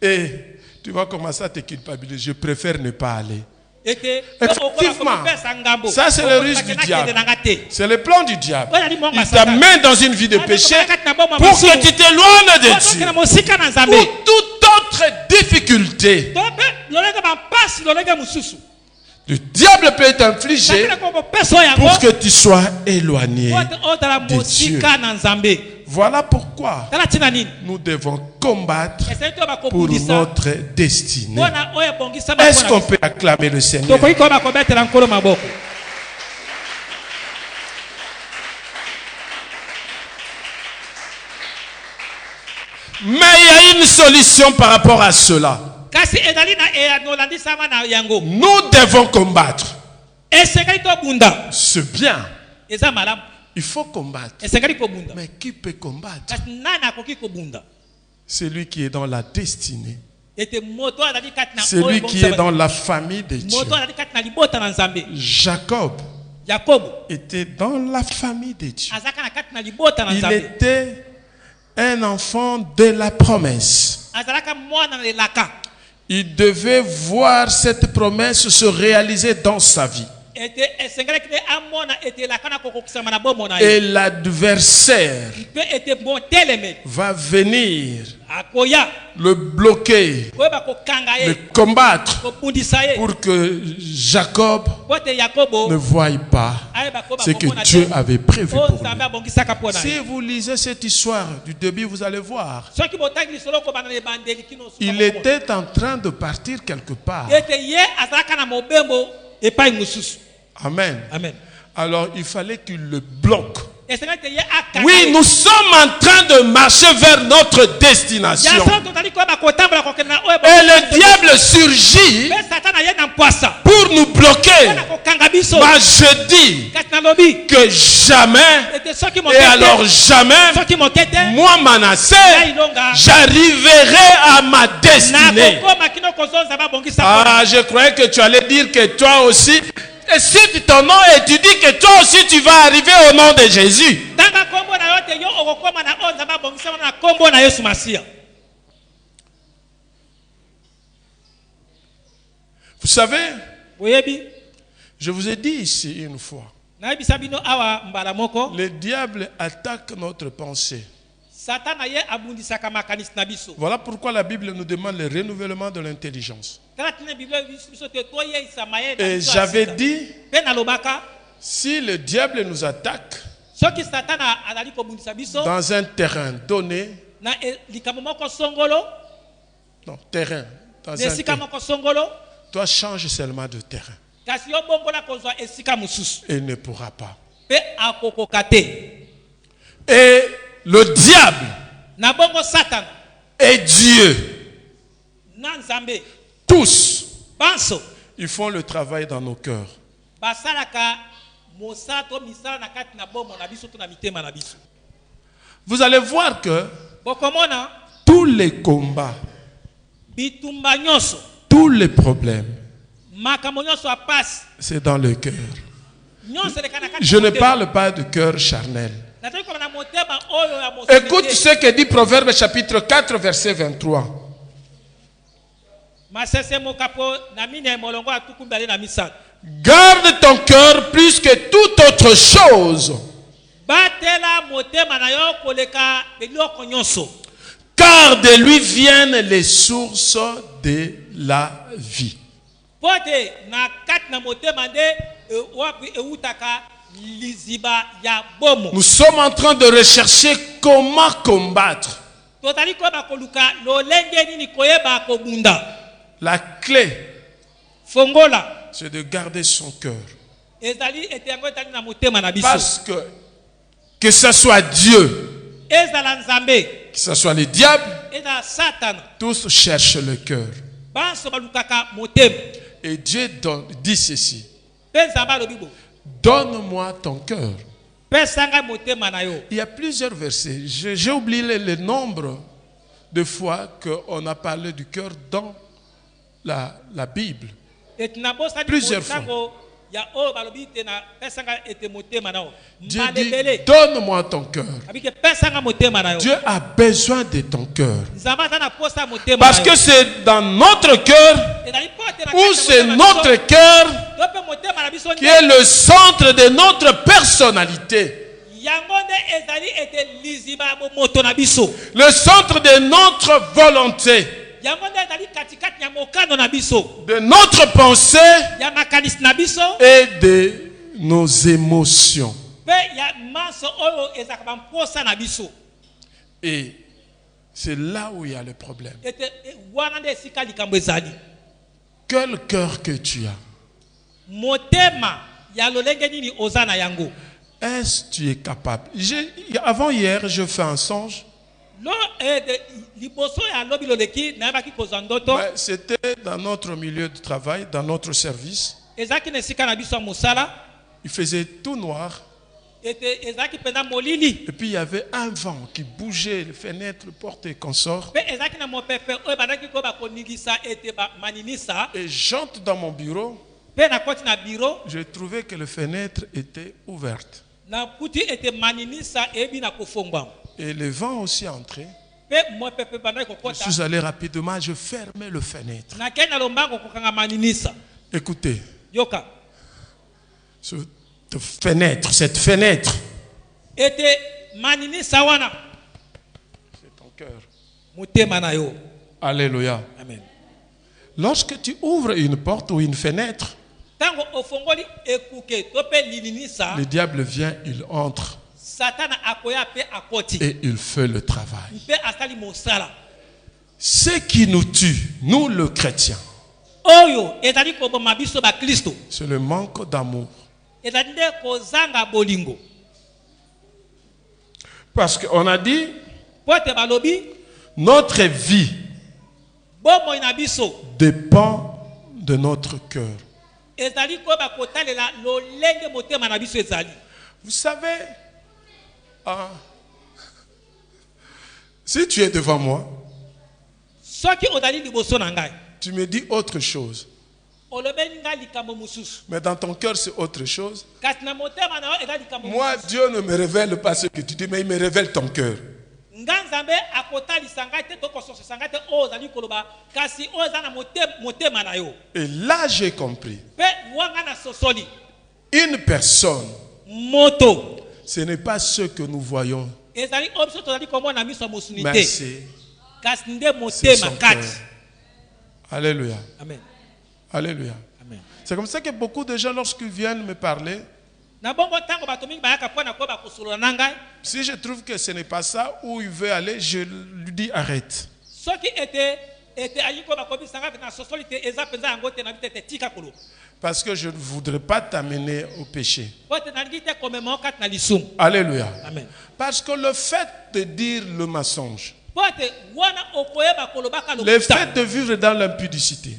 Et tu vas commencer à te culpabiliser. Je préfère ne pas aller. Effectivement, ça c'est le risque du diable. C'est le plan du diable. Il t'amène dans une vie de péché pour que tu t'éloignes de Dieu. Pour toute autre difficulté, le diable peut t'infliger pour que tu sois éloigné de Dieu. Voilà pourquoi nous devons combattre pour notre destinée. Est-ce qu'on peut acclamer le Seigneur? Mais il y a une solution par rapport à cela. Nous devons combattre. C'est bien. Il faut combattre. Mais qui peut combattre? Celui qui est dans la destinée. Celui qui est dans la famille de Dieu. Jacob était dans la famille de Dieu. Il était un enfant de la promesse. Il devait voir cette promesse se réaliser dans sa vie. Et l'adversaire va venir le bloquer, le combattre pour que Jacob ne voie pas ce que Dieu avait prévu pour lui. Si vous lisez cette histoire du début, vous allez voir. Il était en train de partir quelque part. Amen. Amen. Alors il fallait qu'il le bloque. Oui, nous sommes en train de marcher vers notre destination. Et le diable surgit pour nous bloquer. Moi je dis que jamais, et alors jamais, moi Manassé, j'arriverai à ma destinée. Ah, je croyais que tu allais dire que toi aussi. Et si ton nom et tu dis que toi aussi tu vas arriver au nom de Jésus. Vous savez, je vous ai dit ici une fois, le diable attaque notre pensée. Voilà pourquoi la Bible nous demande le renouvellement de l'intelligence. Et j'avais dit, si le diable nous attaque dans un terrain donné, non, terrain, dans un terrain, toi change seulement de terrain. Et il ne pourra pas. Et le diable et Dieu, tous, ils font le travail dans nos cœurs. Vous allez voir que tous les combats, tous les problèmes, c'est dans le cœur. Je ne parle pas du cœur charnel. Écoute ce que dit Proverbe chapitre 4 verset 23. Garde ton cœur plus que toute autre chose, car de lui viennent les sources de la vie. Nous sommes en train de rechercher comment combattre. La clé, c'est de garder son cœur. Parce que ce soit Dieu, que ce soit le diable, tous cherchent le cœur. Et Dieu dit ceci: donne-moi ton cœur. Il y a plusieurs versets. J'ai oublié le nombre de fois qu'on a parlé du cœur dans la Bible. Plusieurs fois. ya o balobi te na pesanga ete motema nao. Dieu dit, donne-moi ton cœur. Abike pesanga motema na yo. Dieu a besoin de ton cœur. Nzamba ta na posa motema. Parce que c'est dans notre cœur, ou c'est notre cœur qui est le centre de notre personnalité. Le centre de notre volonté, de notre pensée et de nos émotions. Et c'est là où il y a le problème. Quel cœur que tu as? Est-ce que tu es capable? Avant hier, je fais un songe. C'était dans notre milieu de travail, dans notre service. Il faisait tout noir. Et puis il y avait un vent qui bougeait les fenêtres, les portes et consorts. Et j'entre dans mon bureau. J'ai trouvé que les fenêtres étaient ouvertes. Et le vent aussi entré. Je suis allé rapidement, je fermais les fenêtres. Écoutez. Cette fenêtre. C'est ton cœur. Alléluia. Amen. Lorsque tu ouvres une porte ou une fenêtre, le diable vient, il entre et il fait le travail. Ce qui nous tue, nous le chrétien, c'est le manque d'amour. Parce qu'on a dit, notre vie dépend de notre cœur. Vous savez, si tu es devant moi, tu me dis autre chose. Mais dans ton cœur, c'est autre chose. Moi, Dieu ne me révèle pas ce que tu dis, mais il me révèle ton cœur. Et là, j'ai compris. Une personne, ce n'est pas ce que nous voyons, mais c'est son cœur. Alléluia. Amen. Alléluia. Amen. C'est comme ça que beaucoup de gens, lorsqu'ils viennent me parler, si je trouve que ce n'est pas ça où il veut aller, je lui dis arrête. Parce que je ne voudrais pas t'amener au péché. Alléluia. Amen. Parce que le fait de dire le mensonge, le fait de vivre dans l'impudicité,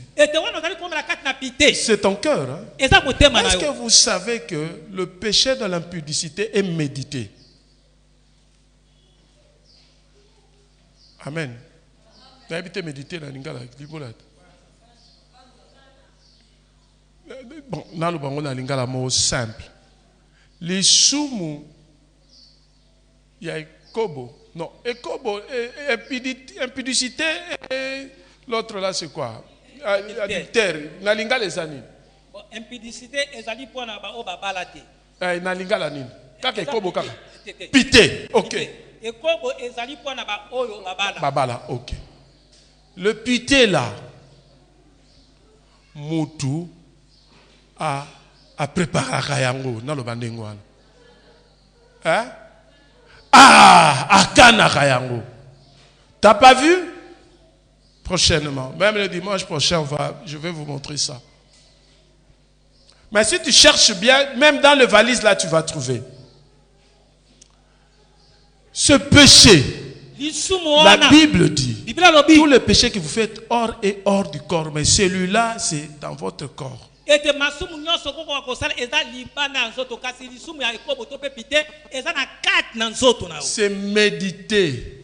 c'est ton cœur. Hein? Est-ce que vous savez que le péché de l'impudicité est médité? Amen. Méditer dans lingala. Bon, dans le bango dans lingala mot simple. Les soumou, il y a kobo. Non, ekobo, impudicité et l'autre là c'est quoi? Adultère. Na lingala les anines. Impudicité ezali pona ba o babalate. Na lingala nini? Kaka ekobo kaka. Pité. OK. Ekobo ezali pona ba oyo babala. Babala, OK. Le pité là, Moutou a préparé yango na lo bandengo wana. Hein? Akana kayango. T'as pas vu? Prochainement, même le dimanche prochain, je vais vous montrer ça. Mais si tu cherches bien, même dans le valise là, tu vas trouver. Ce péché, la Bible dit, tous les péchés que vous faites hors et hors du corps, mais celui-là, c'est dans votre corps. C'est méditer.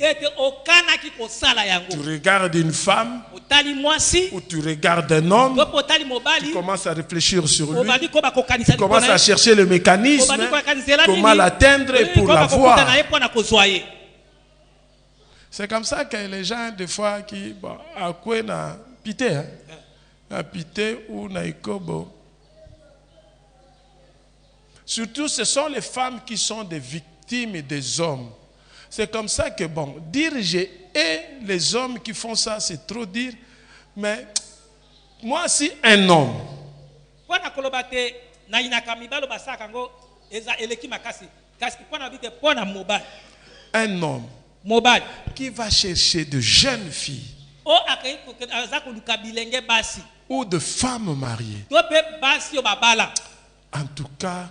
Tu regardes une femme, où tu regardes un homme, tu tu commences à réfléchir sur lui, tu commences à chercher le mécanisme, comment l'atteindre et pour l'avoir. C'est comme ça que les gens, des fois, qui, bon, à quoi na pité, hein? Na pité ou na ikobo. Surtout, ce sont les femmes qui sont des victimes des hommes. C'est comme ça que, bon, dire j'ai et les hommes qui font ça, c'est trop dire. Mais moi, si un homme, un homme qui va chercher de jeunes filles ou de femmes mariées, en tout cas,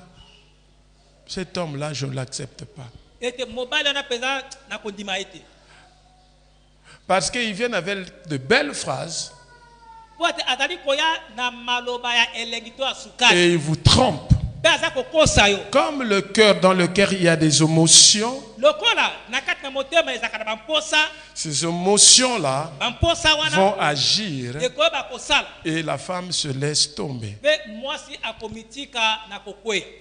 cet homme-là, je ne l'accepte pas. Parce qu'ils viennent avec de belles phrases et ils vous trompent. Comme le cœur, dans le cœur il y a des émotions, ces émotions-là vont agir et la femme se laisse tomber.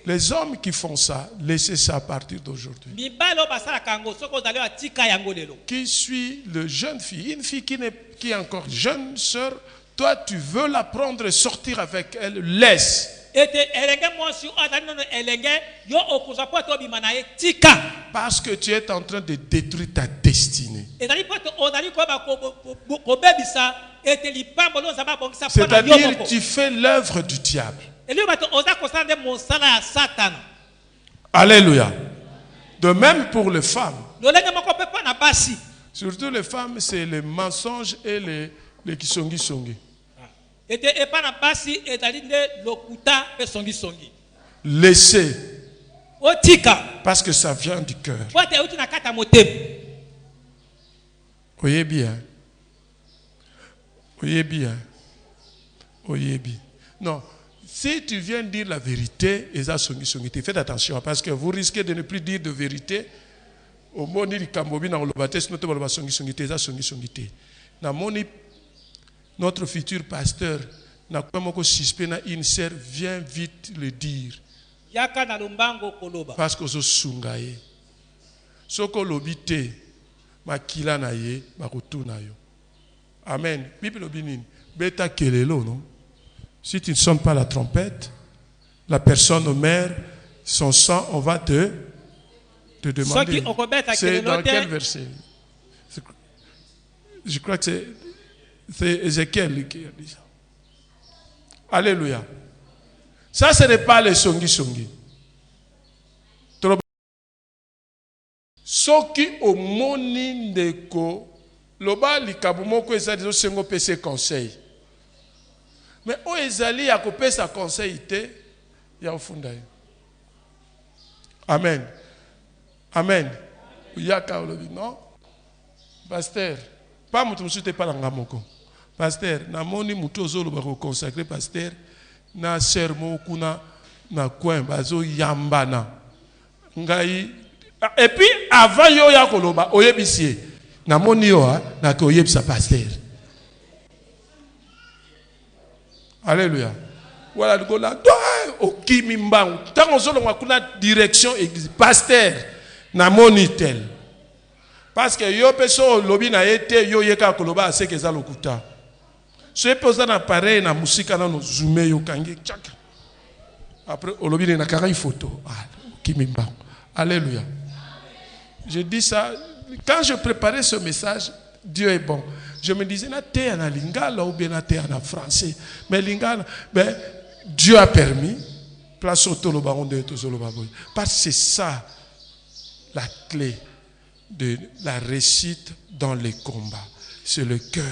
Les hommes qui font ça, laissez ça à partir d'aujourd'hui. Qui suit le jeune fille, une fille qui est encore jeune, sœur, toi tu veux la prendre et sortir avec elle, laisse. Parce que tu es en train de détruire ta destinée. C'est-à-dire tu fais l'œuvre du diable. Alléluia. De même pour les femmes. Surtout les femmes, c'est les mensonges et les kisongi-songi. Laissez. Parce que ça vient du cœur. Oyez bien. Oyez bien. Oyez bien. Non. Si tu viens dire la vérité, faites attention parce que vous risquez de ne plus dire de vérité. Notre futur pasteur, une sœur, vient vite le dire. Parce que je suis Soko lobite, makila na ye, bakutu na yo. Amen. Bible lobinin, beta kelelo, non? Si tu ne sonnes pas la trompette, la personne meurt, son sang, on va te demander. C'est dans quel verset? Je crois que c'est Ézéchiel qui a dit ça. Alléluia. Ça, ce n'est pas les songi-songi. Soki omoni ndeko loba likabu moko ezali zo sengo pese conseil. Mais o ezali ya kopesa conseil te ya ofunda yo. Amen. Amen. Yaka olobi non. Pasteur, pas mutu musute pa langa moko. Pasteur, na moni mutu ozolo ba ko consacrer pasteur na sermo kuna na coin bazo yambana. Ngai. Et puis avant yo ya koloba oyebisi na moni yo na ko yebisa pasteur. Alléluia. Voilà le gola okimi mbangu tango zolo kuna direction église pasteur na moni tel. Parce que yo peso lobi na été yo yeka koloba c'est que ça lokuta. Ce posa na pareil na musika na no zoomé yo kangi chaka. Après lobi na kara photo. Okimi mbangu. Alléluia. Je dis ça, quand je préparais ce message, Dieu est bon. Je me disais, na te na lingala ou bien na te na français. Mais lingala, ben, Dieu a permis, place au tolo baron de tozolo baboy. Parce que c'est ça, la clé de la réussite dans les combats. C'est le cœur.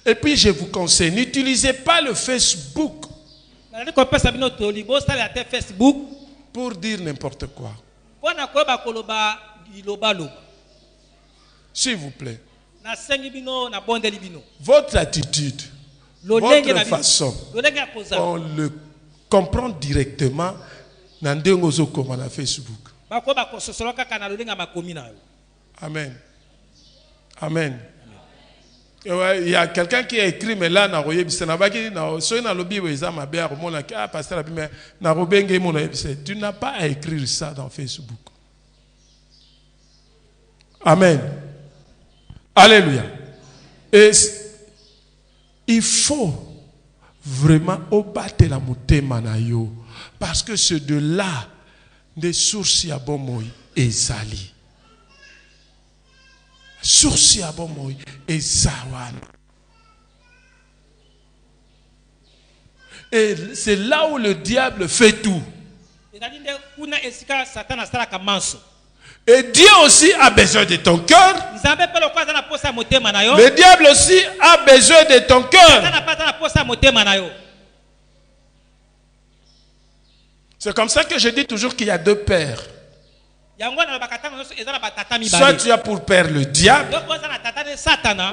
Et puis je vous conseille, n'utilisez pas le Facebook. Pour dire n'importe quoi. S'il vous plaît. Votre attitude, votre façon, on le comprend directement dans Facebook. Amen. Amen. Il y a quelqu'un qui a écrit, mais là, tu n'as pas à écrire ça dans Facebook. Amen. Alléluia. Et il faut vraiment obattre la motema na yo, parce que c'est de là des sources ya bomoi ezali. Source ya bomoi ezawana. Et c'est là où le diable fait tout. Et Dieu aussi a besoin de ton cœur. Le diable aussi a besoin de ton cœur. C'est comme ça que je dis toujours qu'il y a deux pères. Soit tu as pour père le diable,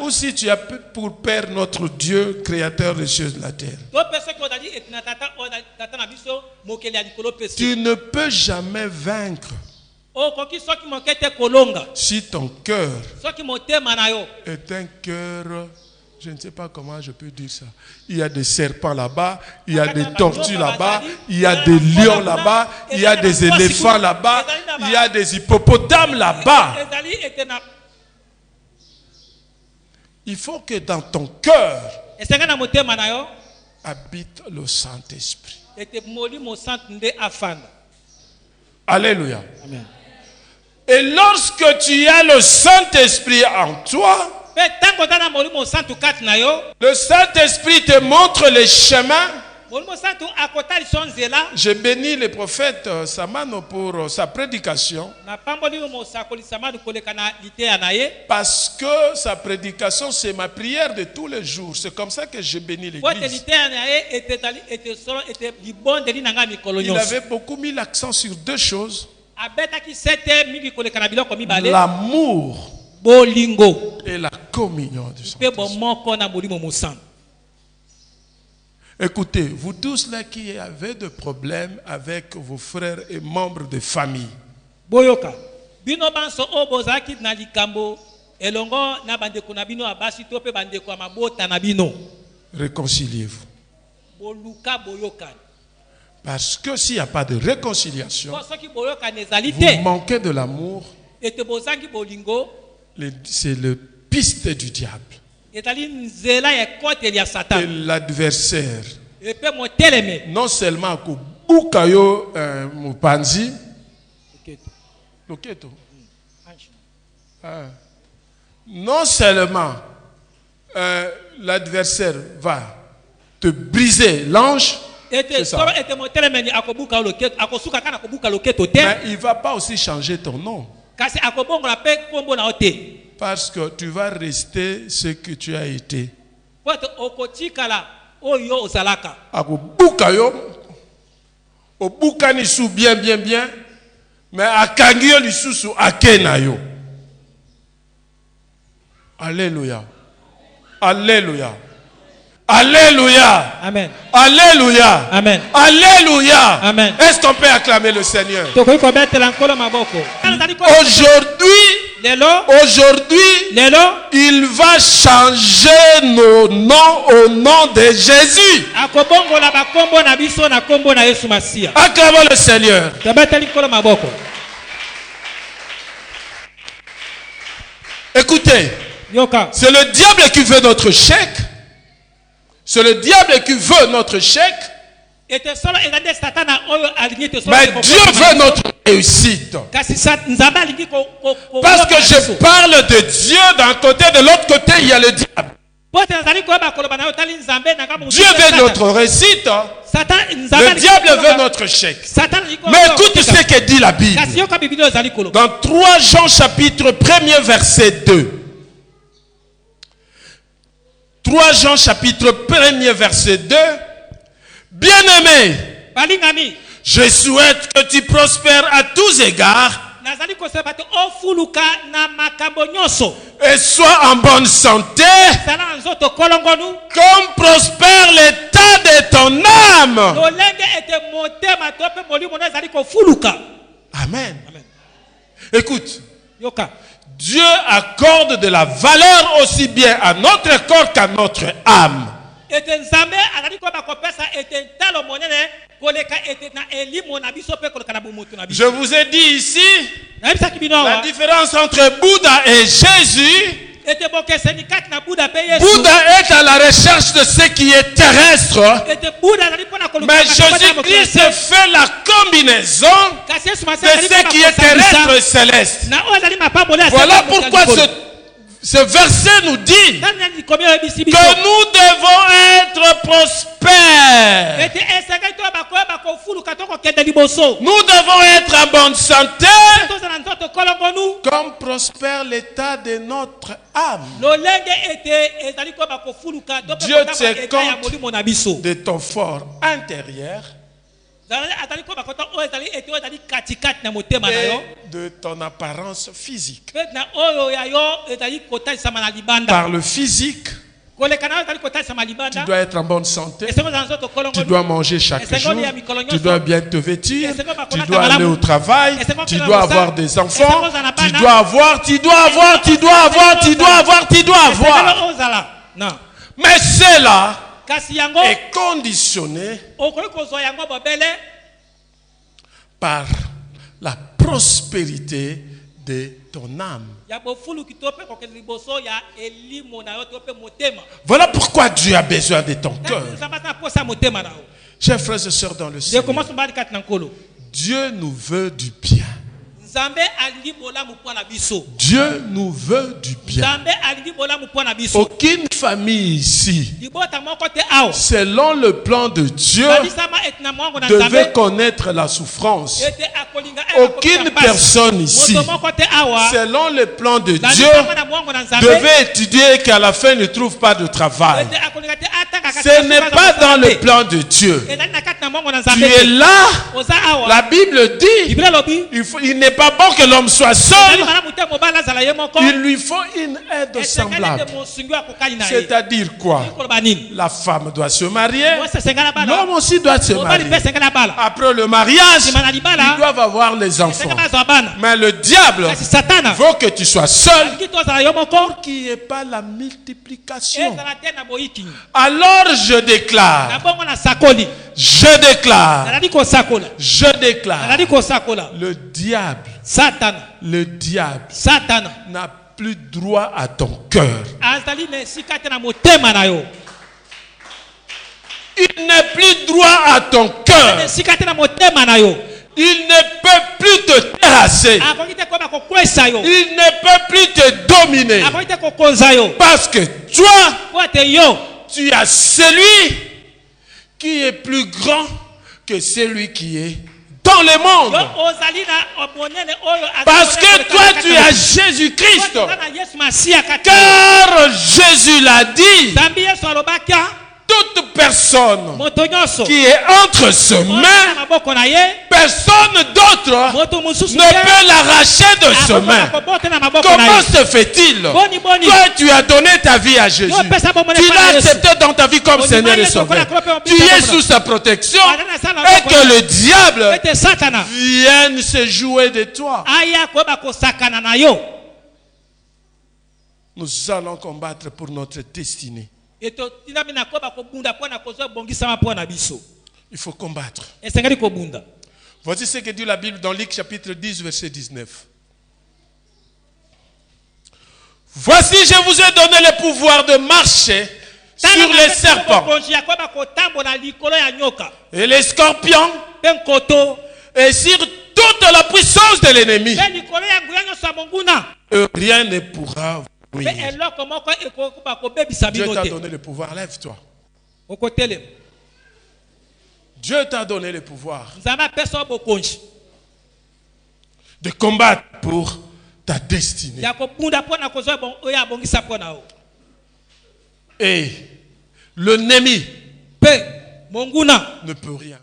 ou si tu as pour père notre Dieu, créateur des cieux de la terre. Tu ne peux jamais vaincre si ton cœur est un cœur, je ne sais pas comment je peux dire ça. Il y a des serpents là-bas, il y a des tortues là-bas, il y a des lions là-bas, il y a des éléphants là-bas, il y a des hippopotames là-bas. Il faut que dans ton cœur habite le Saint-Esprit. Alléluia. Amen. Et lorsque tu as le Saint-Esprit en toi, le Saint-Esprit te montre les chemins. Je bénis le prophète Samano pour sa prédication, parce que sa prédication c'est ma prière de tous les jours. C'est comme ça que je bénis l'église. Il avait beaucoup mis l'accent sur deux choses: l'amour et la communion du Saint-Esprit. Écoutez, vous tous là qui avez des problèmes avec vos frères et membres de famille, réconciliez-vous. Parce que s'il n'y a pas de réconciliation, vous manquez de l'amour, c'est le piste du diable. Et l'adversaire, non seulement Bukayo Mupanzi, non seulement l'adversaire va te briser l'ange, mais il ne va pas aussi changer ton nom. Parce que tu vas rester ce que tu as été. Obuka ni sou bien, mais akangio li susu akenayo. Alléluia. Alléluia. Alléluia. Amen. Alléluia. Amen. Alléluia. Amen. Est-ce qu'on peut acclamer le Seigneur? Aujourd'hui, il va changer nos noms au nom de Jésus. Acclamons le Seigneur. Écoutez, c'est le diable qui veut notre chèque. C'est le diable qui veut notre chèque. Mais Dieu veut notre réussite. Parce que je parle de Dieu d'un côté, de l'autre côté il y a le diable. Dieu veut notre réussite. Le diable veut notre chèque. Mais écoute ce que dit la Bible. Dans 3 Jean chapitre 1er verset 2. 3 Jean chapitre 1er verset 2. Bien-aimé, je souhaite que tu prospères à tous égards et sois en bonne santé, comme prospère l'état de ton âme. Amen. Écoute, Dieu accorde de la valeur aussi bien à notre corps qu'à notre âme. Je vous ai dit ici la différence entre Bouddha et Jésus. Bouddha est à la recherche de ce qui est terrestre, mais Jésus-Christ fait la combinaison de ce qui est terrestre et céleste. Voilà pourquoi ce verset nous dit que nous devons être prospères. Nous devons être en bonne santé, comme prospère l'état de notre âme. Dieu tient compte de ton fort intérieur et de ton apparence physique. Par le physique, tu dois être en bonne santé, tu dois manger chaque jour, tu dois bien te vêtir, tu dois aller au travail, tu dois avoir des enfants, tu dois avoir. Mais cela est conditionné par la prospérité de ton âme. Voilà pourquoi Dieu a besoin de ton cœur. Chers frères et sœurs dans le Seigneur, Dieu nous veut du bien. Dieu nous veut du bien. Aucune famille ici, selon le plan de Dieu, devait connaître la souffrance. Aucune personne ici, selon le plan de Dieu, devait étudier qu'à la fin ne trouve pas de travail. Ce n'est pas dans le plan de Dieu. Tu es là. La Bible dit, il n'est pas bon que l'homme soit seul. Il lui faut une aide semblable. C'est-à-dire quoi? La femme doit se marier. L'homme aussi doit se marier. Après le mariage, ils doivent avoir les enfants. Mais le diable veut que tu sois seul pour qu'il n'y ait pas la multiplication. Alors je déclare, le diable n'a plus droit à ton cœur. Il n'a plus droit à ton cœur. Il ne peut plus te terrasser. Il ne peut plus te dominer. Parce que toi, tu as celui qui est plus grand que celui qui est dans le monde. Parce que toi, tu as Jésus-Christ. Car Jésus l'a dit, toute personne qui est entre ses mains, personne d'autre ne peut l'arracher de ses mains. Comment se fait-il? Toi, tu as donné ta vie à Jésus. Tu l'as accepté dans ta vie comme Seigneur et Sauveur. Tu es sous sa protection et que le diable vienne se jouer de toi. Nous allons combattre pour notre destinée. Il faut combattre. Voici ce que dit la Bible dans Luc chapitre 10 verset 19. Voici, je vous ai donné le pouvoir de marcher sur les serpents et les scorpions et sur toute la puissance de l'ennemi. Et rien ne pourra vous. Oui. Dieu t'a donné le pouvoir, lève-toi. Dieu t'a donné le pouvoir de combattre pour ta destinée. Et l'ennemi ne peut rien.